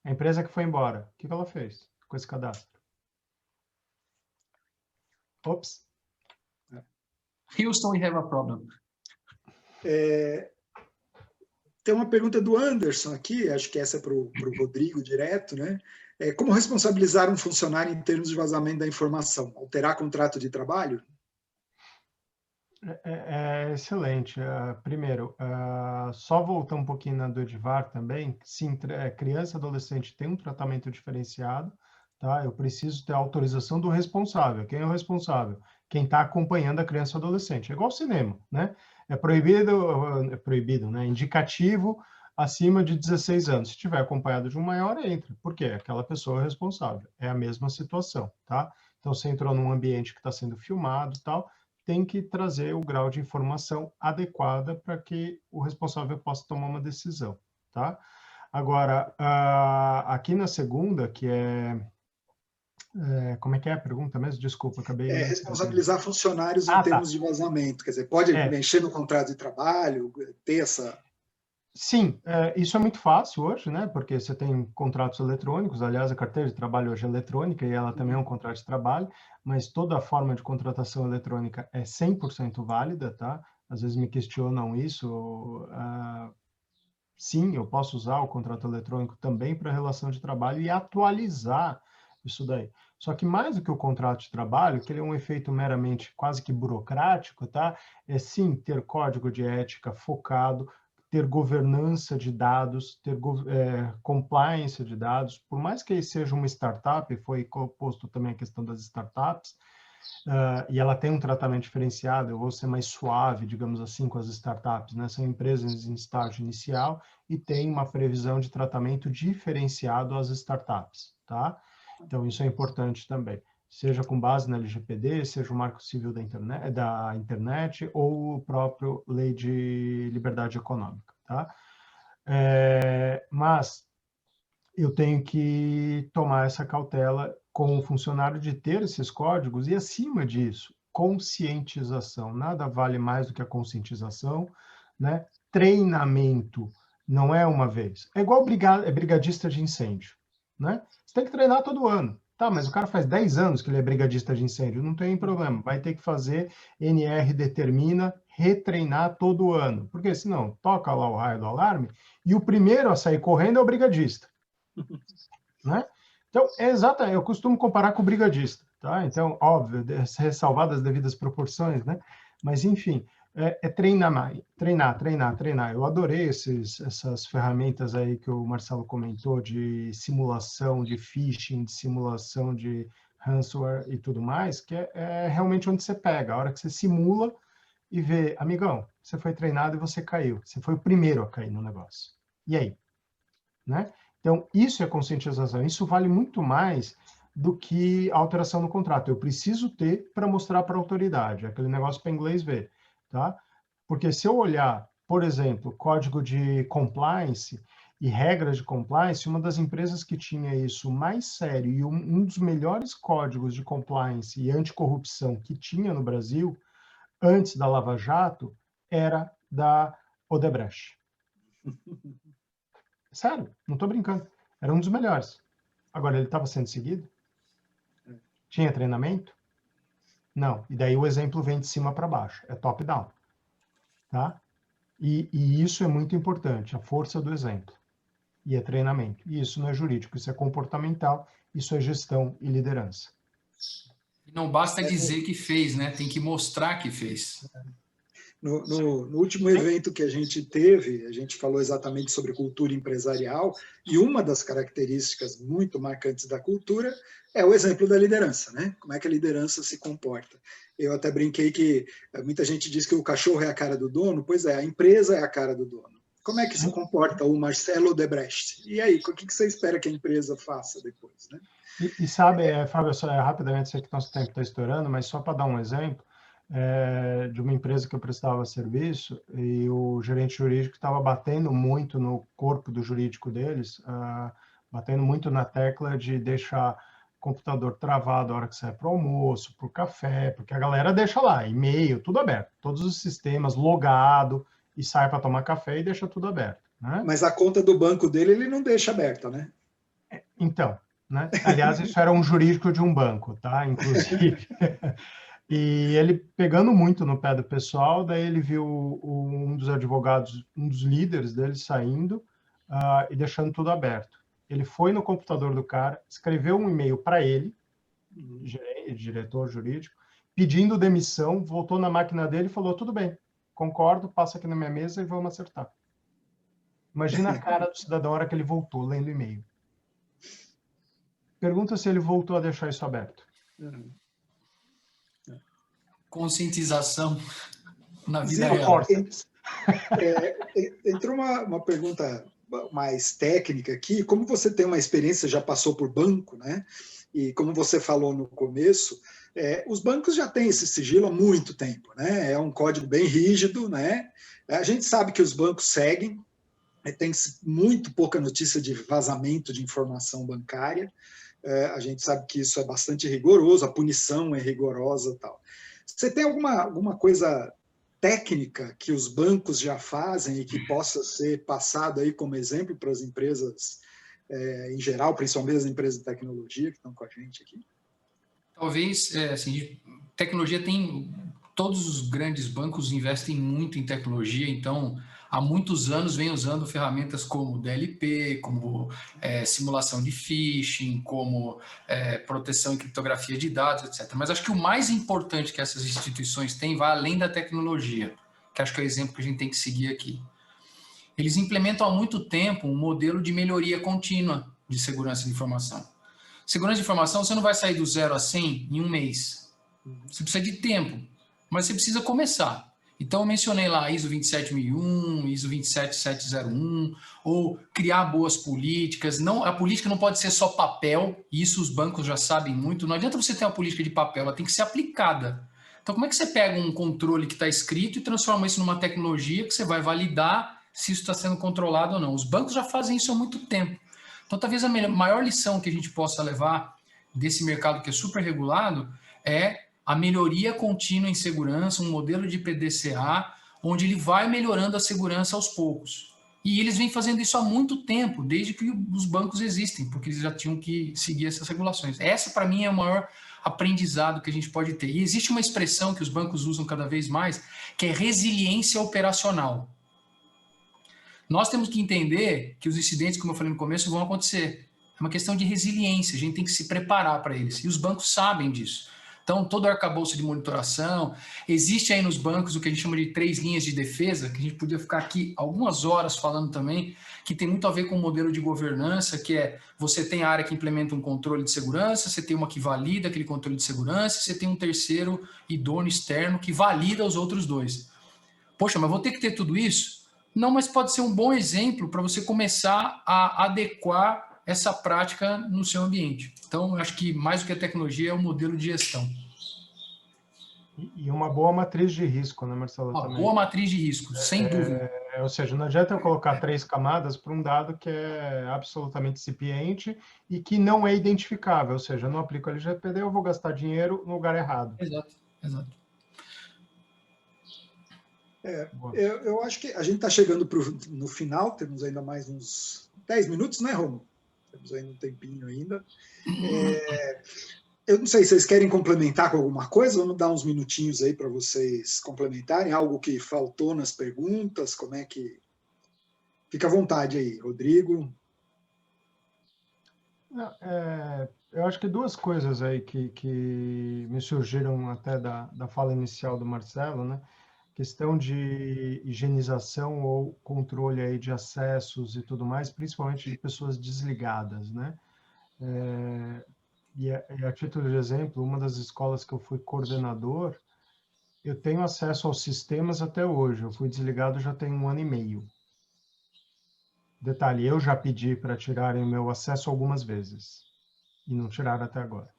A empresa que foi embora, o que ela fez com esse cadastro? Ops. Houston, we have a problem. Tem uma pergunta do Anderson aqui, acho que essa é para o Rodrigo direto, né? Como responsabilizar um funcionário em termos de vazamento da informação? Alterar contrato de trabalho? Excelente. Primeiro, só voltar um pouquinho na do Edvar também, sim, criança e adolescente tem um tratamento diferenciado, tá? Eu preciso ter a autorização do responsável. Quem é o responsável? Quem está acompanhando a criança ou adolescente. É igual ao cinema, né? É proibido, né? Indicativo acima de 16 anos. Se tiver acompanhado de um maior, entra. Por quê? Aquela pessoa é responsável. É a mesma situação, tá? Então, você entrou num ambiente que está sendo filmado e tal, tem que trazer o grau de informação adequada para que o responsável possa tomar uma decisão, tá? Agora, aqui na segunda, que como é que é a pergunta mesmo? Desculpa, acabei... responsabilizar funcionários em termos de vazamento, quer dizer, pode mexer no contrato de trabalho, ter essa... Sim, isso é muito fácil hoje, né? Porque você tem contratos eletrônicos, aliás, a carteira de trabalho hoje é eletrônica e ela também é um contrato de trabalho, mas toda forma de contratação eletrônica é 100% válida, tá? Às vezes me questionam isso. Sim, eu posso usar o contrato eletrônico também para relação de trabalho e atualizar isso daí. Só que mais do que o contrato de trabalho, que ele é um efeito meramente quase que burocrático, tá? É sim ter código de ética focado, ter governança de dados, ter compliance de dados, por mais que seja uma startup, foi posto também a questão das startups, e ela tem um tratamento diferenciado, eu vou ser mais suave, digamos assim, com as startups, né? São empresas em estágio inicial e tem uma previsão de tratamento diferenciado às startups, tá? Então, isso é importante também, seja com base na LGPD, seja o Marco Civil da internet ou o próprio Lei de Liberdade Econômica, tá? Mas eu tenho que tomar essa cautela com o funcionário de ter esses códigos e, acima disso, conscientização. Nada vale mais do que a conscientização, né? Treinamento não é uma vez. É igual brigadista de incêndio, né? Você tem que treinar todo ano. Tá, mas o cara faz 10 anos que ele é brigadista de incêndio, não tem problema. Vai ter que fazer NR determina, retreinar todo ano. Porque senão, toca lá o raio do alarme e o primeiro a sair correndo é o brigadista. Né? Então, eu costumo comparar com o brigadista, tá? Então, óbvio, ressalvadas as devidas proporções, né? Mas, enfim, treinar. Eu adorei essas ferramentas aí que o Marcelo comentou de simulação de phishing, de simulação de ransomware e tudo mais, que é realmente onde você pega, a hora que você simula e vê, amigão, você foi treinado e você caiu. Você foi o primeiro a cair no negócio. E aí? Né? Então, isso é conscientização. Isso vale muito mais do que a alteração no contrato. Eu preciso ter para mostrar para a autoridade, aquele negócio para inglês ver, tá? Porque se eu olhar, por exemplo, código de compliance e regras de compliance, uma das empresas que tinha isso mais sério e um dos melhores códigos de compliance e anticorrupção que tinha no Brasil, antes da Lava Jato, era da Odebrecht. Sério, não estou brincando. Era um dos melhores. Agora, ele estava sendo seguido? Tinha treinamento? Não. E daí o exemplo vem de cima para baixo. É top-down. Tá? E isso é muito importante, a força do exemplo. E é treinamento. E isso não é jurídico, isso é comportamental, isso é gestão e liderança. E não basta dizer que fez, né? Tem que mostrar que fez. No último evento que a gente teve, a gente falou exatamente sobre cultura empresarial, e uma das características muito marcantes da cultura é o exemplo da liderança, né? Como é que a liderança se comporta. Eu até brinquei que muita gente diz que o cachorro é a cara do dono, pois é, a empresa é a cara do dono. Como é que se comporta o Marcelo Odebrecht? E aí, o que você espera que a empresa faça depois, né? E sabe, Fábio, só, rapidamente, sei que nosso tempo está estourando, mas só para dar um exemplo, de uma empresa que eu prestava serviço e o gerente jurídico estava batendo muito no corpo do jurídico deles, batendo muito na tecla de deixar o computador travado a hora que sai para o almoço, para o café, porque a galera deixa lá, e-mail, tudo aberto, todos os sistemas logado e sai para tomar café e deixa tudo aberto, né? Mas a conta do banco dele ele não deixa aberta, né? Então, né? Aliás, isso era um jurídico de um banco, tá? Inclusive. E ele pegando muito no pé do pessoal, daí ele viu um dos advogados, um dos líderes dele saindo e deixando tudo aberto. Ele foi no computador do cara, escreveu um e-mail para ele, diretor jurídico, pedindo demissão, voltou na máquina dele e falou, tudo bem, concordo, passa aqui na minha mesa e vamos acertar. Imagina a cara do cidadão na hora que ele voltou, lendo o e-mail. Pergunta se ele voltou a deixar isso aberto. Conscientização na vida real. Entrou uma pergunta mais técnica aqui. Como você tem uma experiência, já passou por banco, né? E como você falou no começo, os bancos já têm esse sigilo há muito tempo, né? É um código bem rígido, né? A gente sabe que os bancos seguem, tem muito pouca notícia de vazamento de informação bancária. A gente sabe que isso é bastante rigoroso, a punição é rigorosa e tal. Você tem alguma coisa técnica que os bancos já fazem e que possa ser passado aí como exemplo para as empresas em geral, principalmente as empresas de tecnologia que estão com a gente aqui? Talvez, assim, tecnologia tem... Todos os grandes bancos investem muito em tecnologia, então há muitos anos vem usando ferramentas como DLP, como simulação de phishing, como proteção e criptografia de dados, etc. Mas acho que o mais importante que essas instituições têm vai além da tecnologia, que acho que é o exemplo que a gente tem que seguir aqui. Eles implementam há muito tempo um modelo de melhoria contínua de segurança de informação. Segurança de informação, você não vai sair do 0 a 100 em um mês. Você precisa de tempo, mas você precisa começar. Então, eu mencionei lá ISO 27001, ISO 27701, ou criar boas políticas. Não, a política não pode ser só papel, isso os bancos já sabem muito. Não adianta você ter uma política de papel, ela tem que ser aplicada. Então, como é que você pega um controle que está escrito e transforma isso numa tecnologia que você vai validar se isso está sendo controlado ou não? Os bancos já fazem isso há muito tempo. Então, talvez a maior lição que a gente possa levar desse mercado que é super regulado é a melhoria contínua em segurança, um modelo de PDCA, onde ele vai melhorando a segurança aos poucos. E eles vêm fazendo isso há muito tempo, desde que os bancos existem, porque eles já tinham que seguir essas regulações. Essa, para mim, é o maior aprendizado que a gente pode ter. E existe uma expressão que os bancos usam cada vez mais, que é resiliência operacional. Nós temos que entender que os incidentes, como eu falei no começo, vão acontecer. É uma questão de resiliência, a gente tem que se preparar para eles. E os bancos sabem disso. Então, todo o arcabouço de monitoração, existe aí nos bancos o que a gente chama de 3 linhas de defesa, que a gente podia ficar aqui algumas horas falando também, que tem muito a ver com o modelo de governança, que é, você tem a área que implementa um controle de segurança, você tem uma que valida aquele controle de segurança, você tem um terceiro idôneo externo que valida os outros dois. Poxa, mas vou ter que ter tudo isso? Não, mas pode ser um bom exemplo para você começar a adequar essa prática no seu ambiente. Então, eu acho que mais do que a tecnologia é o modelo de gestão. E uma boa matriz de risco, né, Marcelo? Uma também. Boa matriz de risco, sem dúvida. Ou seja, não adianta eu colocar 3 camadas para um dado que é absolutamente incipiente e que não é identificável. Ou seja, eu não aplico LGPD, eu vou gastar dinheiro no lugar errado. Exato, exato. Eu acho que a gente está chegando no final, temos ainda mais uns 10 minutos, né, Romo? Temos ainda um tempinho ainda. Eu não sei, vocês querem complementar com alguma coisa? Vamos dar uns minutinhos aí para vocês complementarem. Algo que faltou nas perguntas? Como é que... Fica à vontade aí, Rodrigo. Eu acho que duas coisas aí que me surgiram até da fala inicial do Marcelo, né? Questão de higienização ou controle aí de acessos e tudo mais, principalmente de pessoas desligadas, né? E a título de exemplo, uma das escolas que eu fui coordenador, eu tenho acesso aos sistemas até hoje. Eu fui desligado já tem 1 ano e meio. Detalhe, eu já pedi para tirarem o meu acesso algumas vezes e não tiraram até agora.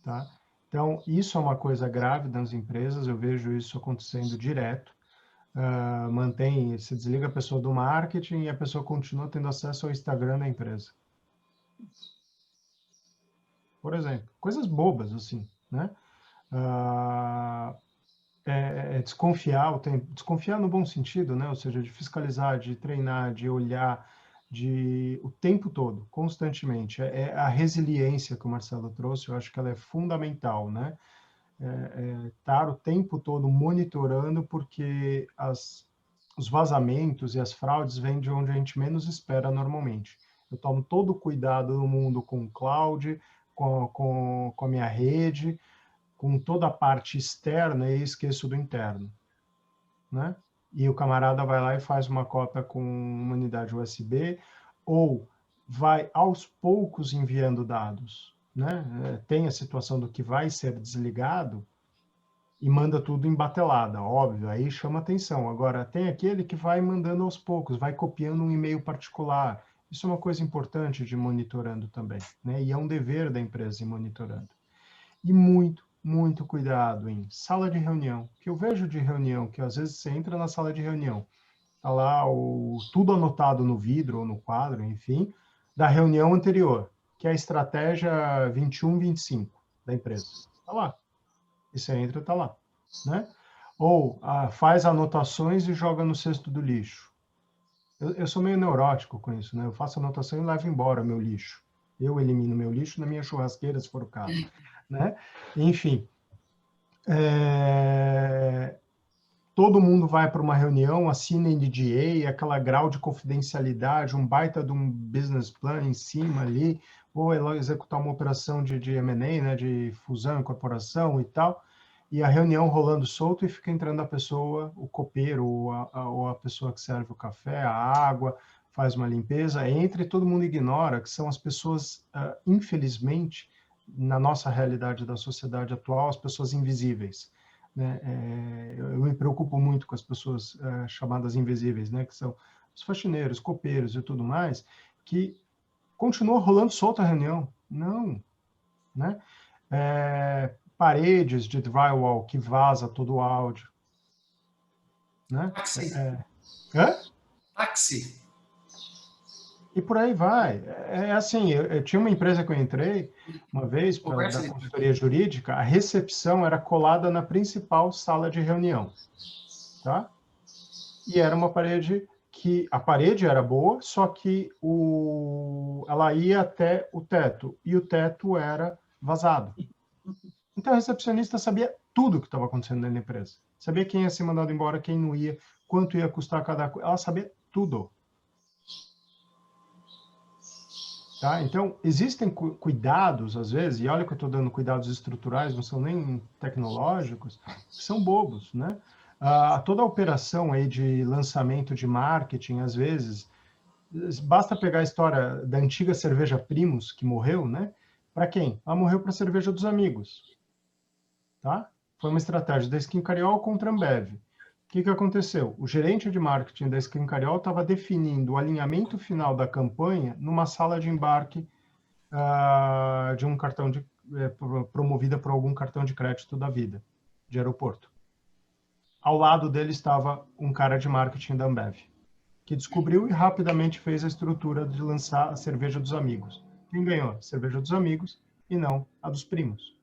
Tá? Então, isso é uma coisa grave nas empresas, eu vejo isso acontecendo direto. Se desliga a pessoa do marketing e a pessoa continua tendo acesso ao Instagram da empresa. Por exemplo, coisas bobas, assim, né? Desconfiar, desconfiar no bom sentido, né? Ou seja, de fiscalizar, de treinar, de olhar, o tempo todo, constantemente. A resiliência que o Marcelo trouxe, eu acho que ela é fundamental, né? Estar o tempo todo monitorando, porque os vazamentos e as fraudes vêm de onde a gente menos espera normalmente. Eu tomo todo o cuidado do mundo com o cloud, com a minha rede, com toda a parte externa e esqueço do interno, né? E o camarada vai lá e faz uma cópia com uma unidade USB, ou vai aos poucos enviando dados, né? Tem a situação do que vai ser desligado e manda tudo em batelada, óbvio, aí chama atenção. Agora, tem aquele que vai mandando aos poucos, vai copiando um e-mail particular. Isso é uma coisa importante de monitorando também, né? E é um dever da empresa ir monitorando. E muito cuidado em sala de reunião, que eu vejo de reunião, que às vezes você entra na sala de reunião, tá lá tudo anotado no vidro ou no quadro, enfim, da reunião anterior, que é a estratégia 21-25 da empresa. Tá lá. E você entra, tá lá, né? Ou faz anotações e joga no cesto do lixo. Eu sou meio neurótico com isso, né? Eu faço anotação e levo embora meu lixo. Eu elimino meu lixo na minha churrasqueira, se for o caso, né? Enfim, todo mundo vai para uma reunião, assina NDA, aquela grau de confidencialidade, um baita de um business plan em cima ali, ou executar uma operação de M&A, né, de fusão, incorporação e tal, e a reunião rolando solto e fica entrando a pessoa, o copeiro, ou a pessoa que serve o café, a água, faz uma limpeza, entra e todo mundo ignora, que são as pessoas, infelizmente, na nossa realidade da sociedade atual, as pessoas invisíveis. Né? Eu me preocupo muito com as pessoas chamadas invisíveis, né? Que são os faxineiros, copeiros e tudo mais, que continua rolando solta a reunião. Não, né? Paredes de drywall que vaza todo o áudio. Né? Táxi. E por aí vai. Assim, eu tinha uma empresa que eu entrei uma vez para dar consultoria jurídica, a recepção era colada na principal sala de reunião, tá? E era uma parede que a parede era boa, só que ela ia até o teto e o teto era vazado. Então a recepcionista sabia tudo o que estava acontecendo dentro da empresa. Sabia quem ia ser mandado embora, quem não ia, quanto ia custar cada coisa. Ela sabia tudo. Tá? Então, existem cuidados, às vezes, e olha que eu estou dando cuidados estruturais, não são nem tecnológicos, que são bobos, né? Toda a operação aí de lançamento de marketing, às vezes, basta pegar a história da antiga cerveja Primus, que morreu, né? Para quem? Ela morreu para a cerveja dos amigos. Tá? Foi uma estratégia da Skin Cariol contra a Ambev. O que aconteceu? O gerente de marketing da Skin Cariol estava definindo o alinhamento final da campanha numa sala de embarque de um cartão promovida por algum cartão de crédito da vida, de aeroporto. Ao lado dele estava um cara de marketing da Ambev, que descobriu e rapidamente fez a estrutura de lançar a cerveja dos amigos. Quem ganhou? A cerveja dos amigos e não a dos primos.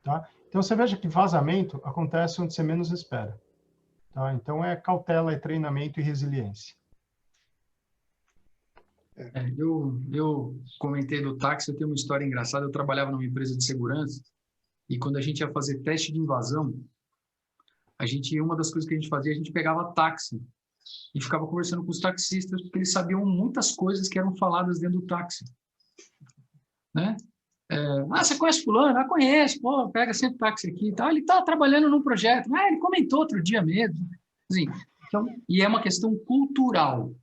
Tá? Então, você veja que vazamento acontece onde você menos espera. Tá? Então, é cautela, é treinamento e resiliência. Eu comentei do táxi, eu tenho uma história engraçada. Eu trabalhava numa empresa de segurança e quando a gente ia fazer teste de invasão, uma das coisas que a gente fazia, a gente pegava táxi e ficava conversando com os taxistas, porque eles sabiam muitas coisas que eram faladas dentro do táxi, né? Você conhece fulano? Conheço, pô, pega sempre táxi aqui e tal. Ele está trabalhando num projeto. Ele comentou outro dia mesmo. Assim, então, e é uma questão cultural,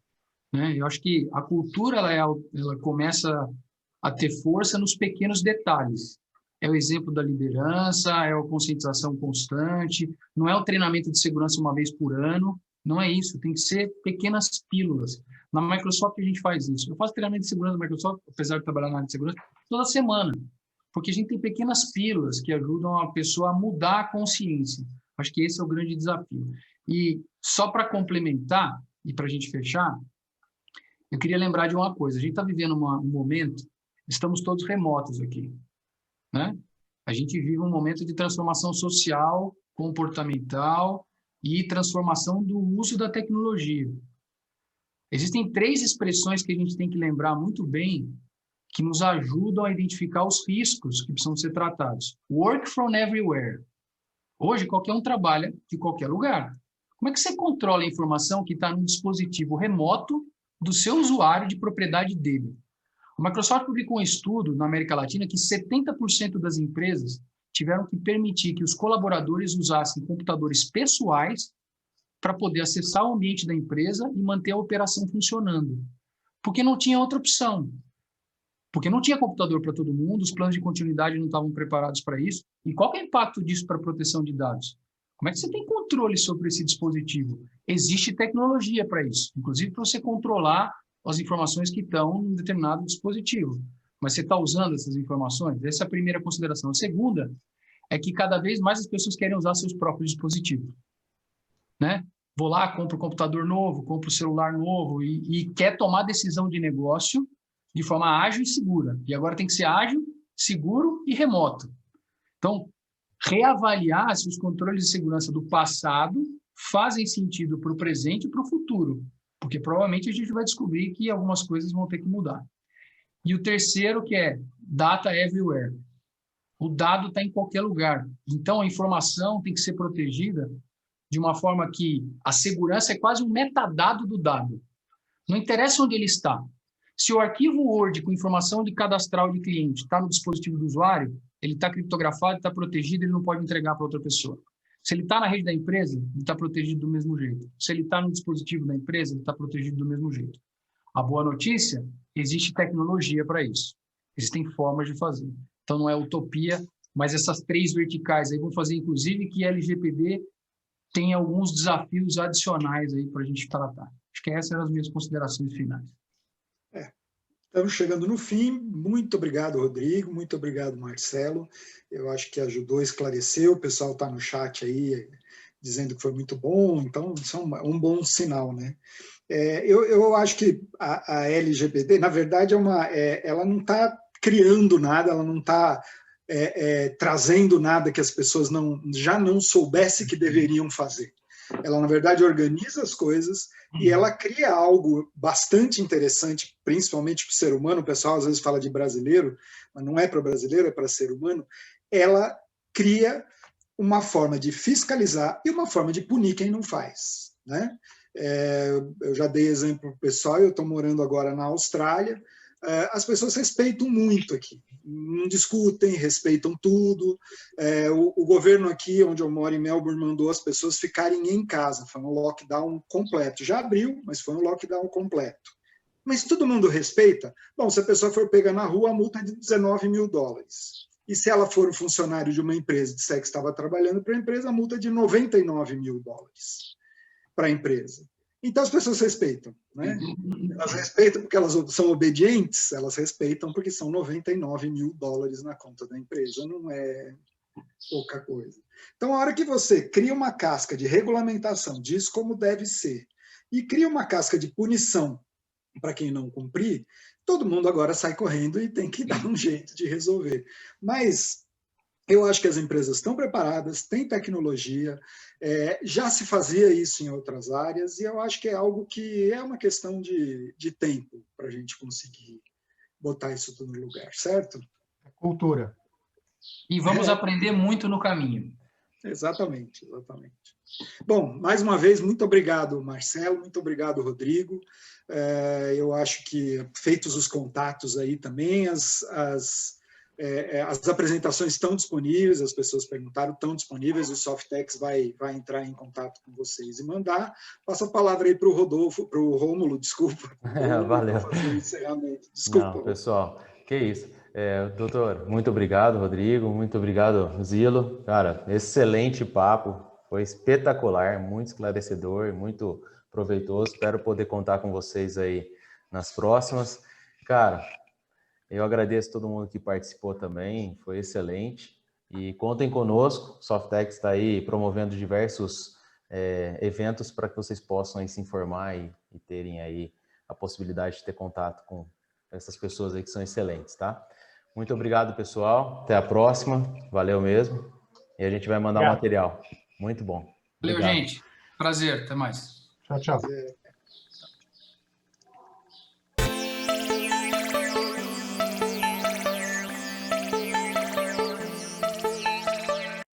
né? Eu acho que a cultura ela começa a ter força nos pequenos detalhes. É o exemplo da liderança, é a conscientização constante, não é o treinamento de segurança uma vez por ano, não é isso, tem que ser pequenas pílulas. Na Microsoft a gente faz isso. Eu faço treinamento de segurança na Microsoft, apesar de trabalhar na área de segurança, toda semana, porque a gente tem pequenas pílulas que ajudam a pessoa a mudar a consciência. Acho que esse é o grande desafio. E só para complementar, e para a gente fechar, eu queria lembrar de uma coisa. A gente está vivendo um momento, estamos todos remotos aqui, né? A gente vive um momento de transformação social, comportamental e transformação do uso da tecnologia. Existem 3 expressões que a gente tem que lembrar muito bem que nos ajudam a identificar os riscos que precisam ser tratados. Work from everywhere. Hoje, qualquer um trabalha de qualquer lugar. Como é que você controla a informação que está no dispositivo remoto do seu usuário de propriedade dele? A Microsoft publicou um estudo na América Latina que 70% das empresas tiveram que permitir que os colaboradores usassem computadores pessoais para poder acessar o ambiente da empresa e manter a operação funcionando. Porque não tinha outra opção. Porque não tinha computador para todo mundo, os planos de continuidade não estavam preparados para isso. E qual que é o impacto disso para a proteção de dados? Como é que você tem controle sobre esse dispositivo? Existe tecnologia para isso, inclusive para você controlar as informações que estão em um determinado dispositivo. Mas você está usando essas informações? Essa é a primeira consideração. A segunda é que cada vez mais as pessoas querem usar seus próprios dispositivos, né? Vou lá, compro um computador novo, compro um celular novo e quer tomar decisão de negócio de forma ágil e segura. E agora tem que ser ágil, seguro e remoto. Então, reavaliar se os controles de segurança do passado fazem sentido para o presente e para o futuro, porque provavelmente a gente vai descobrir que algumas coisas vão ter que mudar. E o terceiro, que é data everywhere. O dado está em qualquer lugar. Então, a informação tem que ser protegida de uma forma que a segurança é quase um metadado do dado. Não interessa onde ele está. Se o arquivo Word com informação de cadastral de cliente está no dispositivo do usuário, ele está criptografado, está protegido, ele não pode entregar para outra pessoa. Se ele está na rede da empresa, ele está protegido do mesmo jeito. Se ele está no dispositivo da empresa, ele está protegido do mesmo jeito. A boa notícia, existe tecnologia para isso. Existem formas de fazer. Então, não é utopia, mas essas 3 verticais aí vão fazer, inclusive, que a LGPD tem alguns desafios adicionais aí para a gente tratar. Acho que essas eram as minhas considerações finais. Estamos chegando no fim. Muito obrigado, Rodrigo. Muito obrigado, Marcelo. Eu acho que ajudou a esclarecer. O pessoal está no chat aí dizendo que foi muito bom. Então, isso é um bom sinal, né? Eu acho que a LGPD, na verdade, ela não está criando nada, ela não está trazendo nada que as pessoas já não soubessem que deveriam fazer. Ela, na verdade, organiza as coisas e ela cria algo bastante interessante, principalmente para o ser humano. O pessoal às vezes fala de brasileiro, mas não é para brasileiro, é para ser humano. Ela cria uma forma de fiscalizar e uma forma de punir quem não faz, né? Eu já dei exemplo para o pessoal, eu estou morando agora na Austrália. As pessoas respeitam muito aqui, não discutem, respeitam tudo. O governo aqui, onde eu moro, em Melbourne, mandou as pessoas ficarem em casa, foi um lockdown completo. Já abriu, mas foi um lockdown completo. Mas todo mundo respeita? Bom, se a pessoa for pegar na rua, a multa é de $19 mil. E se ela for um funcionário de uma empresa, disser que estava trabalhando para a empresa, a multa é de $99 mil para a empresa. Então as pessoas respeitam, né? Elas respeitam porque elas são obedientes, elas respeitam porque são $99 mil na conta da empresa, não é pouca coisa. Então, a hora que você cria uma casca de regulamentação, diz como deve ser, e cria uma casca de punição para quem não cumprir, todo mundo agora sai correndo e tem que dar um jeito de resolver. Mas Eu acho que as empresas estão preparadas, têm tecnologia, já se fazia isso em outras áreas, e eu acho que é algo que é uma questão de tempo para a gente conseguir botar isso tudo no lugar, certo? Cultura. E vamos aprender muito no caminho. Exatamente, exatamente. Bom, mais uma vez, muito obrigado, Marcelo, muito obrigado, Rodrigo. Eu acho que, feitos os contatos aí também, as apresentações estão disponíveis, as pessoas perguntaram, estão disponíveis, o Softex vai entrar em contato com vocês e mandar. Passo a palavra aí para o Rodolfo, para o Rômulo, desculpa. Valeu. Fazer o encerramento. Desculpa. Não, pessoal, que isso. Doutor, muito obrigado, Rodrigo, muito obrigado, Zilo. Cara, excelente papo, foi espetacular, muito esclarecedor, muito proveitoso. Espero poder contar com vocês aí nas próximas. Cara, eu agradeço todo mundo que participou também, foi excelente. E contem conosco, o Softex está aí promovendo diversos eventos para que vocês possam aí se informar e terem aí a possibilidade de ter contato com essas pessoas aí que são excelentes, tá? Muito obrigado, pessoal. Até a próxima. Valeu mesmo. E a gente vai mandar o material. Muito bom. Valeu, Obrigado. gente. Prazer. Até mais. Tchau, tchau.